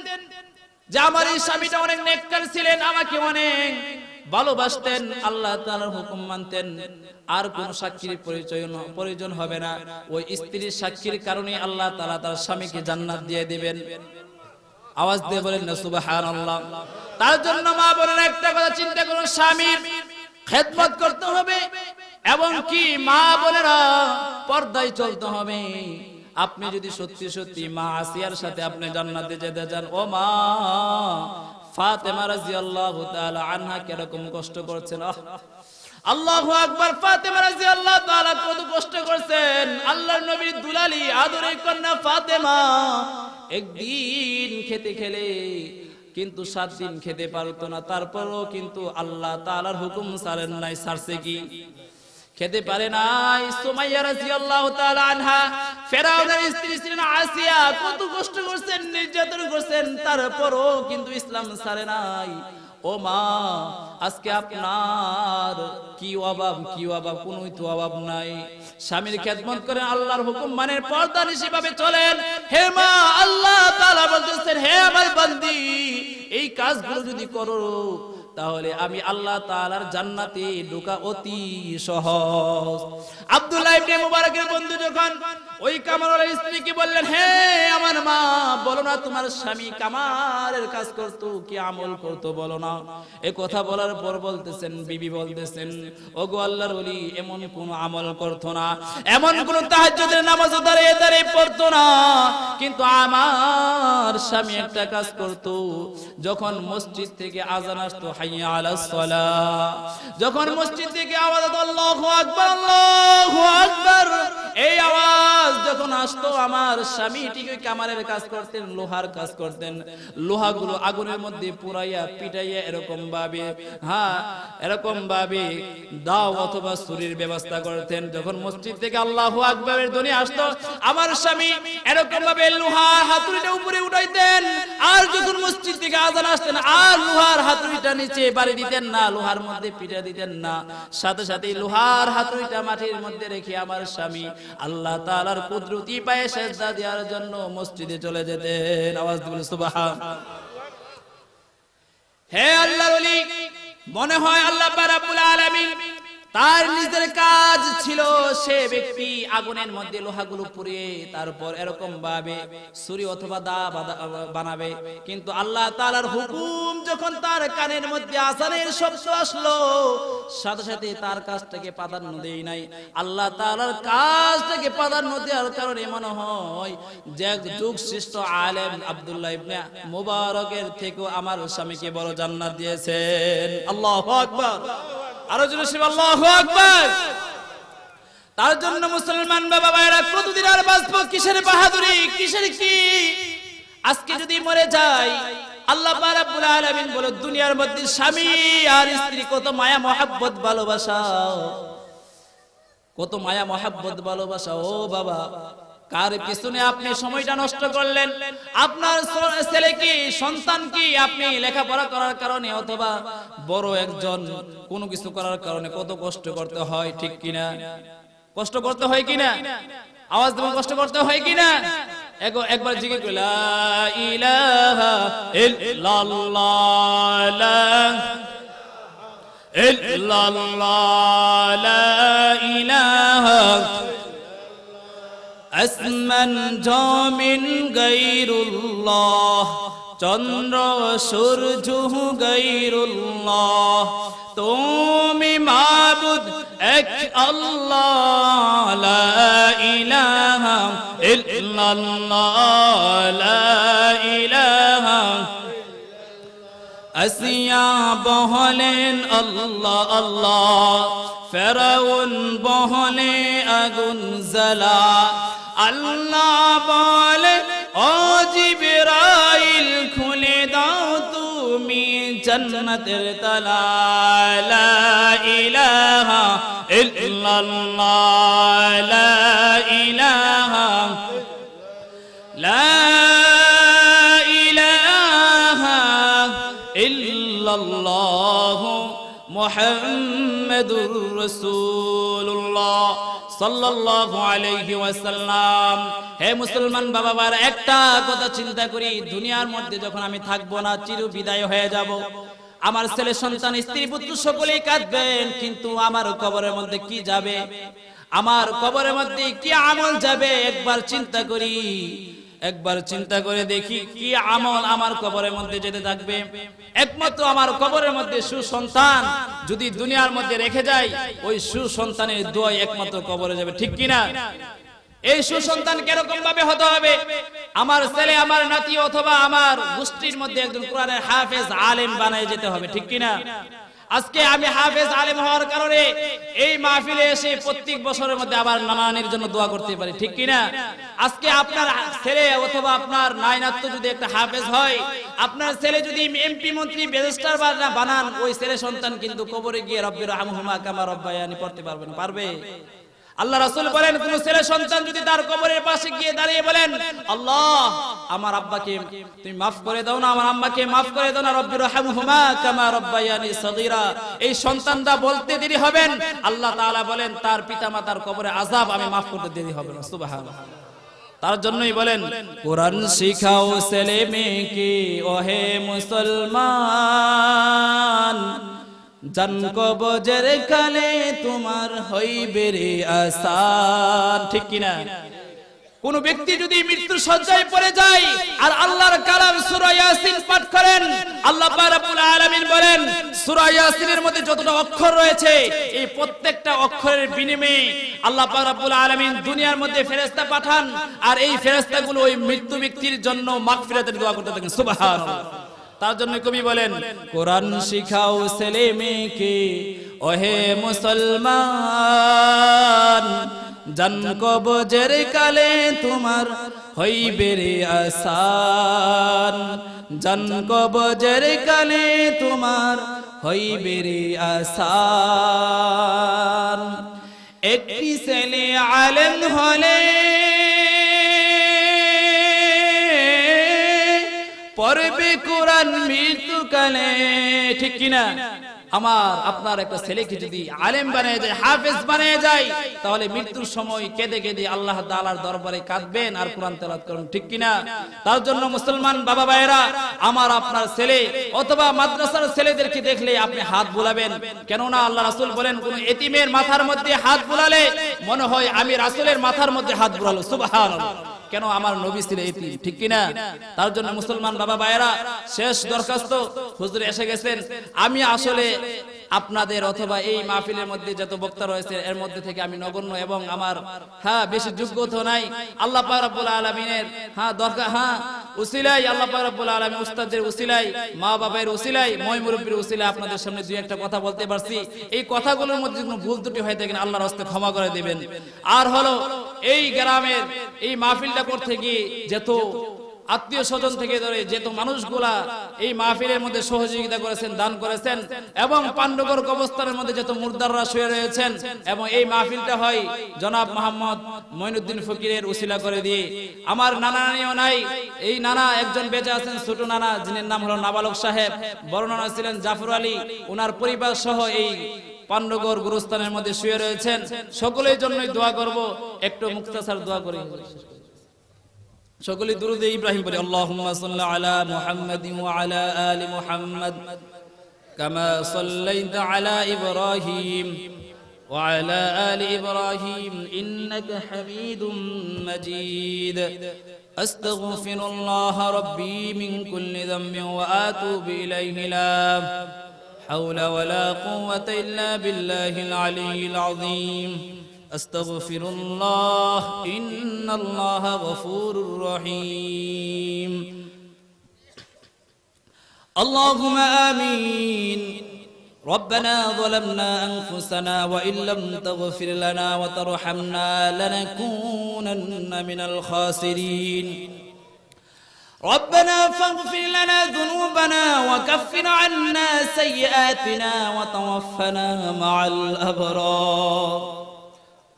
যে আমার এই স্বামীটা অনেক নেককার ছিলেন, আমাকে অনেক ভালোবাসতেন, আল্লাহ তাআলার হুকুম মানতেন, আর কোন সাক্ষীর প্রয়োজন হবে না, ওই স্ত্রীর সাক্ষীর কারণে আল্লাহ তাআলা তার স্বামীকে জান্নাত দিয়ে দিবেন। আওয়াজ দিয়ে বলেন না সুবহানাল্লাহ। তার জন্য মা বোনেরা একটা কথা চিন্তা করুন, স্বামীর খেদমত করতে হবে এবং কি মা বোনেরা পর্দায় চলতে হবে। আপনি যদি সত্যি সত্যি মা আসিয়ার সাথে আপনি জান্নাতে যেতে চান, ও মা ফাতেমা রাদিয়াল্লাহু তাআলা আনহা কিরকম কষ্ট করছেন, আল্লাহু আকবার। ফাতেমা রাদিয়াল্লাহু তাআলা কত কষ্ট করছেন। আল্লাহর নবীর দুলালি আদরের কন্যা ফাতেমা একদিন খেতে খেলে কিন্তু 7 দিন খেতে পারতো না, তারপরও কিন্তু আল্লাহ তাআলার হুকুম ছাড়েন নাই। ছাড়ছে কি? খেতে পারে নাই। সুমাইয়া রাদিয়াল্লাহু তাআলা আনহা ফেরাউনের স্ত্রী ছিলেন আসিয়া, কত কষ্ট করছেন, নির্যাতন করছেন, তারপরও কিন্তু ইসলাম ছাড়ে নাই। ও মা, আজকে আপনার কি অভাব, কোনোই তো অভাব নাই। স্বামীর খেদমত করেন, আল্লাহর হুকুম মানেন, পর্দানিশী ভাবে চলেন। হে মা, আল্লাহ তাআলা বলতেছেন, হে আমার বান্দি, এই কাজগুলো যদি করো তাহলে আমি আল্লাহ তাআলার জান্নাতে ঢোকা অতি সহজ। আব্দুল্লাহ ইবনে মুবারকের বন্ধু যখন ওই কামারের স্ত্রীকে বললেন, হে আমার মা, বলো না তোমার স্বামী কামারের কাজ করতো, কি আমল করতো, বলো না। এই কথা বলার পর বলতেছেন, বিবি বলতেছেন, ওগো আল্লাহর ওলি, এমন কোন আমল করতো না, এমন কোন তাহাজ্জুদের নামাজও দাঁড়িয়ে দাঁড়িয়ে পড়তো না, কিন্তু আমার স্বামী একটা কাজ করতো, যখন মসজিদ থেকে আযান আসতো, হাইয়া আলাস সালাহ। যখন মসজিদ থেকে আওয়াজ আল্লাহু আকবার আল্লাহু আকবার, এই আওয়াজ যখন আসতো আমার স্বামী ঠিকই কামারের কাজ করতেন, লোহার কাজ করতেন, লোহাগুলো আগুনের মধ্যে পুরাইয়া পিটাইয়া এরকম ভাবে এরকম ভাবে দাও অথবা ছুরির ব্যবস্থা করতেন। যখন মসজিদ থেকে আল্লাহু আকবারের ধ্বনি আসতো আমার স্বামী এরকম ভাবে লোহার হাতুড়িটা উপরে উঠাইতেন, আর যখন মসজিদ থেকে আযান আসতেন আর লোহার হাতুড়িটা নিচে বাড়ি দিতেন না, লোহার মধ্যে পিটা দিতেন না, সাথে সাথে লোহার হাতুড়িটা মাটির মধ্যে রেখে আমার স্বামী আল্লাহ তাআলার কুদরতি পায়ে সেজদা দেওয়ার জন্য মসজিদে চলে যেতেন। আওয়াজ দিবেন সুবহানাল্লাহ। হে আল্লাহর ওলি, মনে হয় আল্লাহ রাব্বুল আলামিন তার নিজের কাজ ছিল সে ব্যক্তি আগুনের মধ্যে লোহাগুলো পুড়িয়ে তারপর এরকম ভাবে ছুরি অথবা দা বানাবে, কিন্তু আল্লাহ তাআলার হুকুম যখন তার কানের মধ্যে আযানের শব্দ আসলো সাথে সাথে তার কাজটাকে প্রাধান্য দেই নাই। আল্লাহ তাআলার কাজটাকে প্রাধান্য দেওয়ার কারণে মনে হয় যে যুগ শ্রেষ্ঠ আলেম আব্দুল্লাহ ইবনে মুবারকের থেকেও আমার স্বামীকে বড় জান্নাত দিয়েছেন। আল্লাহু আকবার, আরো জোরে বলুন আল্লাহু আকবার। তার জন্য মুসলমান বাবা ভাইরা কতদিন আর বাঁচবো, কিসের বাহাদুরি, কিসের কি? আজকে যদি মরে যাই আল্লাহ রাব্বুল আলামিন বলে দুনিয়ার মধ্যে স্বামী আর স্ত্রী কত মায়া মহব্বত ভালোবাসা, কত মায়া মহব্বত ভালোবাসা। ও বাবা, কার পিছনে আপনি সময়টা নষ্ট করলেন? আপনার ছেলে কি সন্তান কি আপনি লেখাপড়া করার কারণে অথবা বড় একজন কোনো কিছু করার কারণে কত কষ্ট করতে হয়, ঠিক কিনা? কষ্ট করতে হয় কিনা? আওয়াজ দেবেন, কষ্ট করতে হয় কিনা? একবার জিজ্ঞেস করি লা ইলাহা ইল্লাল্লাহ লা ইল্লাল্লাহ লা ইলাহা আসমান জমিন গায়রুল্লাহ, চন্দ্র সূর্য গায়রুল্লাহ, তুমি মাবুদ এক আল্লাহ লা ইলাহা ইল্লাল্লাহ লা ইলাহা। আসিয়া বহলেন আল্লাহ আল্লাহ, ফেরাউন বহলে আগুন জ্বালা, আল্লাহ বলে ও জিবরাইল খুলে দাও তুমি জান্নাতের তালা, লা ইলাহা ইল্লাল্লাহ লা ইলাহা লা ইলাহা ইল্লাল্লাহ মুহাম্মাদুর রাসূলুল্লাহ সাল্লাল্লাহু আলাইহি ওয়াসাল্লাম। হে মুসলমান বাবা ভাইরা, একটা কথা চিন্তা করি, দুনিয়ার মধ্যে যখন আমি থাকবো না, চির বিদায় হয়ে যাব, আমার ছেলে সন্তান স্ত্রী পুত্র সকলেই কাঁদবেন, কিন্তু আমার কবরের মধ্যে কি যাবে? আমার কবরের মধ্যে কি আমল যাবে? একবার চিন্তা করি, একবার চিন্তা করে দেখি কি আমল আমার কবরের মধ্যে যেতে থাকবে। একমাত্র আমার কবরের মধ্যে সুসন্তান যদি দুনিয়ার মধ্যে রেখে যাই, ওই সুসন্তানের দোয়া একমাত্র কবরে যাবে, ঠিক কিনা? এই সুসন্তান কিরকম ভাবে হতে হবে? আমার ছেলে, আমার নাতি অথবা আমার গোষ্ঠীর মধ্যে একজন কোরআনের হাফেজ আলেম বানায় যেতে হবে, ঠিক কিনা? আজকে আমি হাফেজ আলেম হওয়ার কারণে এই মাহফিলে এসে প্রত্যেক বছরের মধ্যে আবার নানানির জন্য দোয়া করতে পারি, ঠিক কিনা? আজকে আপনার ছেলে অথবা আপনার নাইনাত্ম যদি একটা হাফেজ হয়, আপনার ছেলে যদি এমপি মন্ত্রী ব্যারিস্টার বানান, ওই ছেলে সন্তান কিন্তু কবরে গিয়ে রব্বির রহমহুমা কামা রব্বায়ানি পড়তে পারবে না, পারবে? আল্লাহ রাসূল বলেন, কোন ছেলে সন্তান যদি তার কবরের পাশে গিয়ে দাঁড়িয়ে বলেন, আল্লাহ আমার আব্বাকে তুমি মাফ করে দাও না, আমার আম্মাকে মাফ করে দাও না, রব্বির রহমহুমা কামা রব্বায়ানি সগীরা, এই সন্তানটা বলতে দেরি হবেন, আল্লাহ তাআলা বলেন তার পিতামাতার কবরে আযাব আমি মাফ করতে দেরি হবে না। সুবহানাল্লাহ। তার জন্যই বলেন, কোরআন শিখাও ছেলে মেয়েকে ওহে মুসলমান, জান কবজের কালে তোমার হইবে রে আসান, ঠিক কিনা? কোন ব্যক্তি যদি মৃত্যু শয্যায় পড়ে যায় আর আল্লাহর কালাম সূরা ইয়াসিন পাঠ করেন, আল্লাহ পাক রব্বুল আলামিন বলেন সূরা ইয়াসিনের মধ্যে যতটা অক্ষর রয়েছে, এই প্রত্যেকটা অক্ষরের বিনিময়ে আল্লাহ পাক রব্বুল আলামিন দুনিয়ার মধ্যে ফেরেশতা পাঠান, আর এই ফেরেশতাগুলো ওই মৃত্যু ব্যক্তির জন্য মাগফিরাতের দোয়া করতে থাকেন। সুবহানাল্লাহ। তার জন্য কবি বলেন, কোরআন শিখাও ছেলে মেয়েকে ওহে মুসলমান, জান কবজের কালে তোমার হইবে রে আসান, জান কবজের কালে তোমার হইবে রে আসান। একটি ছেলে আলেম হলে পড়বে কোরআন মৃত্যুকালে, ঠিক কিনা? আমার আপনার একটা ছেলেকে যদি আলেম বানিয়ে যায়, হাফেজ বানিয়ে যায়, তাহলে মৃত্যুর সময় কেঁদে কেঁদে আল্লাহ তাআলার দরবারে কাঁদবেন আর কোরআন তেলাওয়াত করবেন, ঠিক কিনা? তার জন্য মুসলমান বাবা ভাইয়েরা, আমার আপনার ছেলে অথবা মাদ্রাসার ছেলেদেরকে দেখলে আপনি হাত বুলাবেন, কেননা আল্লাহ রাসূল বলেন, কোন এতিমের মাথার মধ্যে হাত বুলালে মনে হয় আমি রাসূলের মাথার মধ্যে হাত বুলালো। সুবহানাল্লাহ, কেন? আমার নবী ছিল এতিম, ঠিক কিনা? তার জন্য মুসলমান বাবা ভাইয়েরা, শেষ দরখাস্ত, হুজুর এসে গেছেন, আমি আসলে আপনাদের অথবা এই মাহফিলের মধ্যে যত বক্তা রয়েছে এর মধ্যে থেকে আমি নগণ্য এবং আমার বেশি যোগ্যতা নাই। আল্লাহ পাক রব্বুল আলামিনের দরকার উসিলাই, আল্লাহ পাক রব্বুল আলামিন উস্তাদের উসিলাই, মা বাবার উসিলাই, মই মুরব্বির উসিলাই আপনাদের সামনে দুই একটা কথা বলতে পারছি। এই কথাগুলোর মধ্যে কোনো ভুল ত্রুটি হয়ে থাকে আল্লাহর রাস্তায় ক্ষমা করে দিবেন। আর হলো এই গ্রামের এই মাহফিলটা করতে গিয়ে যত আত্মীয় স্বজন থেকে ধরে যত মানুষগুলা এই মাহফিলের মধ্যে সহযোগিতা করেছেন, দান করেছেন, এবং পান্ডুগড় কবরস্থানের মধ্যে যত মুর্দাররা শুয়ে রয়েছেন, এবং এই মাহফিলটা হয় জনাব মোহাম্মদ মঈনুদ্দিন ফকিরের উসিলা করে দিয়ে। আমার নানা নানিও নাই, এই নানা একজন বেঁচে আছেন, ছোট নানা, যিনি নাম হলো নাবালক সাহেব, বড় নানা ছিলেন জাফর আলী, ওনার পরিবার সহ এই পান্ডুগড় গুরুস্থানের মধ্যে শুয়ে রয়েছেন। সকলের জন্যই দোয়া করব, একটু মুক্তাসার দোয়া করি। সকলে দুরূদে ইব্রাহিম পড়ি, আল্লাহুম্মা সাল্লি আলা মুহাম্মাদিন ওয়া আলা আলি মুহাম্মাদ কামা সাল্লাইতা আলা ইব্রাহিম ওয়া আলা আলি ইব্রাহিম ইন্নাকা হামিদুম মাজিদ। আস্তাগফিরুল্লাহ রাব্বি মিন কুল্লি যামবিন ওয়া আতুবু ইলাইহি লা হাওলা ওয়া লা কুওয়াতা ইল্লা বিল্লাহিল আলিয়্যিল আযীম। أستغفر الله إن الله غفور رحيم. اللهم آمين. ربنا ظلمنا أنفسنا وإن لم تغفر لنا وترحمنا لنكونن من الخاسرين. ربنا فاغفر لنا ذنوبنا وكفر عنا سيئاتنا وتوفنا مع الأبرار.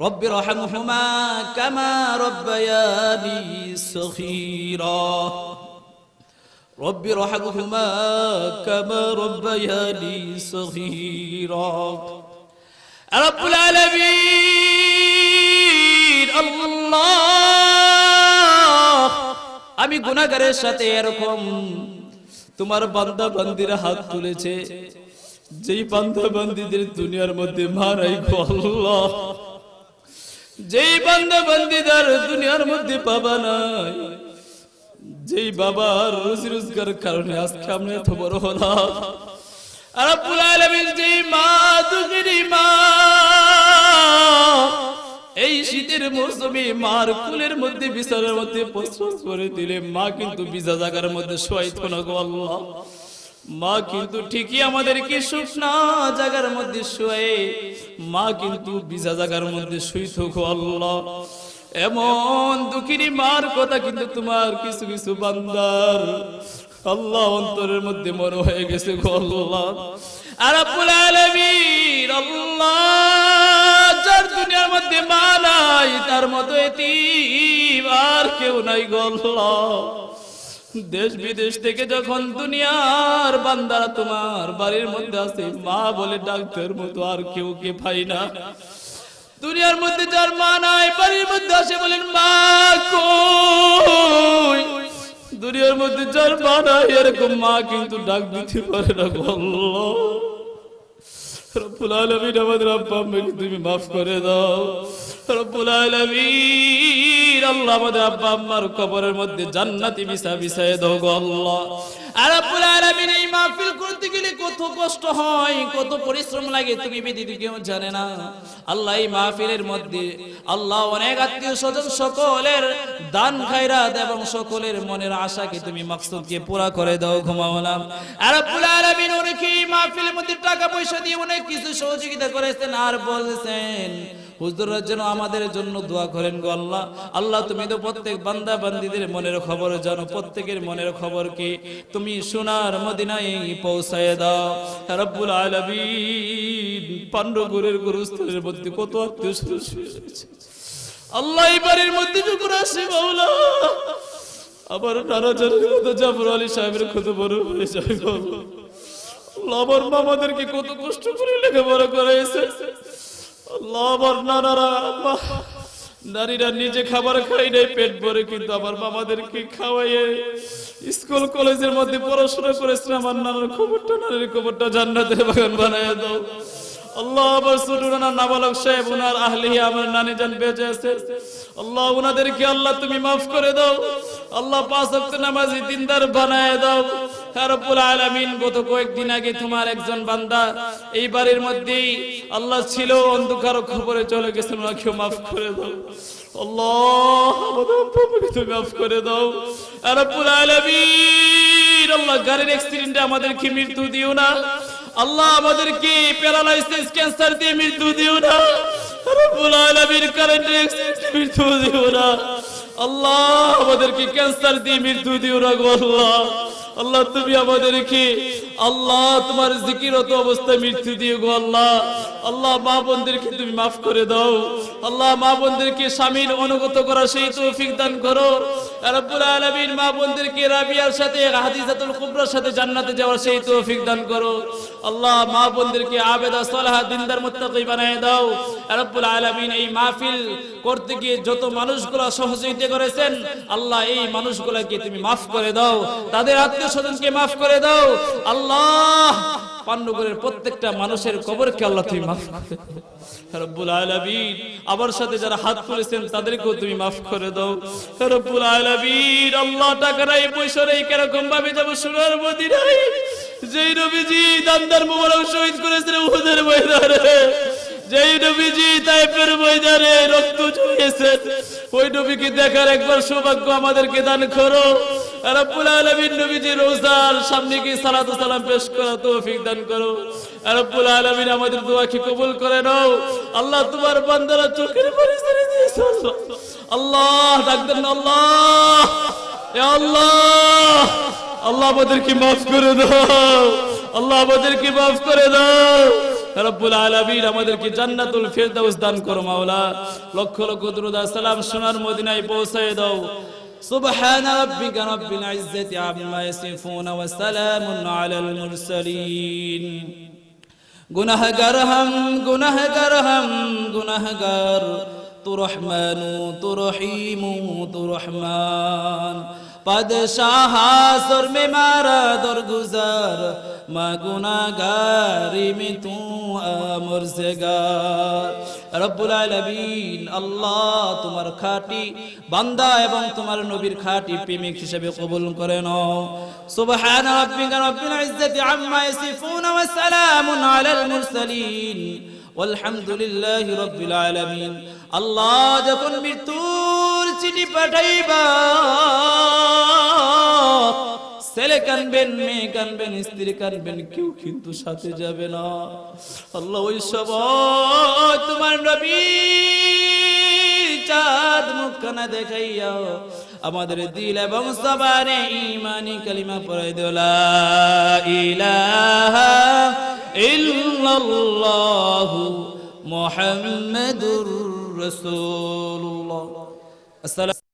رب ارحمهما كما ربياني صغيرا. رب ارحمهما كما ربياني صغيرا. رب العالمين الله, আমি গুনাহগারের সাথে এরকম তোমার বান্দা বান্দিরা হাত তুলেছে, যেই বান্দা বান্দিদের দুনিয়ার মধ্যে মারাই গো আল্লাহ, যেই বান্দা বান্দিদার দুনিয়ার মধ্যে পাবা নাই, যেই বাবার রুজি রোজগার কারণে আজকে আমরা এত বড় হলাম, রব্বুল আলামিন যেই মা দুঃখিনী মা এই শীতের মৌসুমে মার কুলের মধ্যে বিছানার মধ্যে প্রস্রাব করে দিলে মা কিন্তু ভিজা জায়গার মধ্যে শোয়াইতো না গো আল্লাহ। মা কিন্তু ঠিকই আমাদেরকে শুকনা জায়গার মধ্যে শুয়ে, মা কিন্তু ভিজা জায়গার মধ্যে শুইতো গো আল্লাহ। এমন দুঃখিনী মার কথা কিন্তু তোমার কিছু কিছু বান্দার আল্লাহ অন্তরের মধ্যে মনে হয়ে গেছে গো আল্লাহ। আর রব্বুল আলামিন আল্লাহ, যার দুনিয়ার মধ্যে মা নাই তার মতো এতিম আর কেউ নাই গো আল্লাহ। দেশ বিদেশ থেকে যখন দুনিয়ার বান্দারা তোমার বাড়ির মধ্যে আসে, মা বলে ডাক্তার মতো আর কেউ কে পাই না। দুনিয়ার মধ্যে যার মা নাই বাড়ির মধ্যে আসে বলেন মা কই। দুনিয়ার মধ্যে যার মা নাই এরকম মা কিন্তু ডাক দিতে পারে না গো আল্লাহ। রব্বুল আলামিন আমাদের আব্বা আম্মাকে তুমি মাফ করে দাও। রব্বুল আলামিন আল্লাহ আমাদের আব্বা আম্মার কবরের মধ্যে জান্নাতি বিছায়ে দাও গো আল্লাহ। আর রব্বুল আলামিন এই মাহফিল করতে গেলে কত কষ্ট হয়, কত পরিশ্রম লাগে তুমি ব্যতীত কেউ জানে না। আল্লাহ এই মাহফিলের মধ্যে আল্লাহ অনেক আত্মীয় স্বজন সকলের দান খায়রাত এবং সকলের মনের আশাকে তুমি মাকসুদকে পুরা করে দাও গো মাওলা। আর রব্বুল আলামিন অনেকেই মাহফিলের মধ্যে টাকা পয়সা দিয়ে অনেক কিছু সহযোগিতা করেছেন আর বলেছেন হুজুররা যেন আমাদের জন্য দোয়া করেন গো আল্লাহ। আল্লাহ তুমি তো প্রত্যেক বান্দা বান্দীদের মনের খবর জানো, প্রত্যেকের মনের খবরকে তুমি সোনার মদিনায় পৌঁছায় দাও রব্বুল আলামিন। পান্ডবগুরের গুরুস্থানের মধ্যে কত আত্মীয় স্বজন আল্লাহ এই বাড়ির মধ্যে যখন আসে মাওলা, আবার নানা জানের মতো জাফর আলী সাহেবের কত বড় হয়ে যায় আল্লাহ। আমার মামাদেরকে কত কষ্ট করে লেখাপড়া করাইছে আল্লাহ। আমার নারীরা নিজে খাবার খাই নাই পেট ভরে, কিন্তু আমার মামাদেরকে খাওয়াইয়ে স্কুল কলেজের মধ্যে পড়াশোনা করেছে। আমার নানার খবরটা, নারীর খবরটা জান্নাতের বাগান বানায় দাও আল্লাহ। আবার ছোট নানা নাবালক সাহেব ওনার আহলি আমার নানি জান বেঁচে আছে আল্লাহ, ওনাদেরকে আল্লাহ তুমি মাফ করে দাও আল্লাহ। 5 ওয়াক্ত নামাজি দিনদার বানায় দাও রব্বুল আলামিন। গত কয়েকদিন আগে তোমার একজন বান্দা এই বাড়ির মধ্যেই আল্লাহ ছিল, অন্ধকার খবরে চলে গেছেন, ওনাকে মাফ করে দাও আল্লাহ। আমাদের আব্বাকে তুমি মাফ করে দাও রব্বুল আলামিন। আল্লাহ গাড়ির অ্যাক্সিডেন্টে আমাদেরকে মৃত্যু দিও না আল্লাহ, আমাদেরকে প্যারালাইসিস ক্যান্সার দিয়ে মৃত্যু দিও না রব্বুল আলামিন। কারেন্ট অ্যাক্সিডেন্টে মৃত্যু দিও না আল্লাহ, আমাদেরকে ক্যান্সার দিয়ে মৃত্যু দিও না গো আল্লাহ। আল্লাহ তুমি আমাদেরকে আল্লাহ তোমার জিকিরত অবস্থায় মৃত্যু দিও গো আল্লাহ। আল্লাহ মা বোনদেরকে তুমি মাফ করে দাও আল্লাহ, মা বোনদেরকে স্বামীর অনুগত করার সেই তৌফিক দান করো রব্বুল আলামিন। মা বোনদেরকে রাবিয়ার সাথে হাদিজাতুল কুবরার সাথে জান্নাতে যাওয়ার সেই তৌফিক দান করো আল্লাহ। মা বোনদেরকে আবেদা সালেহা দিনদার মুত্তাকি বানায় দাও রব্বুল আলামিন। এই মাহফিল করতে গিয়ে যত মানুষগুলো সহযোগিতা করেছেন আল্লাহ, এই মানুষগুলোকে তুমি মাফ করে দাও, তাদের আত্মীয় স্বজনকে মাফ করে দাও আল্লাহ। পান্ডবগুরের প্রত্যেকটা মানুষের কবরকে আল্লাহ তুমি মাফ করে দাও রব্বুল আলামিন। আবার সাথে যারা হাত তুলেছেন তাদেরকেও তুমি মাফ করে দাও রব্বুল আলামিন। আল্লাহ টাকা নাই পয়সা নেই, কিরকম ভাবে যাবো সোনার মদিনায়? যেই নবীজি দান্দার মোবারক শহীদ করেছেন উহুদের ময়দানে, যেই নবীজি তায়েফের ময়দানে রক্ত ঝরিয়েছেন, ওই নবীকে দেখার একবার সৌভাগ্য আমাদেরকে দান করো রব্বুল আলামিন। নবীজি রওজার সামনে গিয়ে সালাত ও সালাম পেশ করার তৌফিক দান করো রব্বুল আলামিন। আমাদের দোয়াকে কবুল করে নাও আল্লাহ। তোমার বান্দারা চোখের পানি ছেড়ে দিয়েছে আল্লাহ, ডাকতেন আল্লাহ ইয়া আল্লাহ। আল্লাহ আমাদেরকে মাফ করে দাও আল্লাহ, আমাদেরকে মাফ করে দাও রব্বুল আলামিন। আমাদেরকে জান্নাতুল ফিরদাউস দান করো মাওলা। লক্ষ লক্ষ দুরূদ আর সালাম সোনার মদিনায় পৌঁছায় দাও। সুবহান রাব্বিকা রাব্বিল ইজ্জাতি আম্মা ইয়াসিফুন ওয়া সালামুন আলাল মুরসালিন। গুনাহগার হাম গুনাহগার, তু রহমানু তু রহিমু তু রহমান। বাদশাহ হাসর में मारा दरगुजार, मा गुनाहगारी में तू আমরজগার। রব্বুল আলামিন আল্লাহ তোমার খাঁটি বান্দা এবং তোমার নবীর খাঁটি প্রেমিক হিসেবে কবুল করে নাও। সুবহান রাব্বিকা রাব্বিল ইজ্জাতি আম্মা ইয়াসিফুন ওয়া সালামুন আলাল মুরসালিন ওয়ালহামদুলিল্লাহি রাব্বিল আলামিন। আল্লাহ যখন মৃত্যুর চিঠি পাঠাইবা, ছেলে কানবেন, মেয়ে কানবেন, স্ত্রী কানবেন, কেউ কিন্তু সাথে যাবে না আল্লাহ। ওই সময় তোমার নবী চাঁদ মুখখানা দেখাইয়া আমাদের দিল এবং জবানে ঈমানি কালিমা পড়াই দিও, লা ইলাহা ইল্লাল্লাহু মুহাম্মাদুর রাসূলুল্লাহ। আসসালামু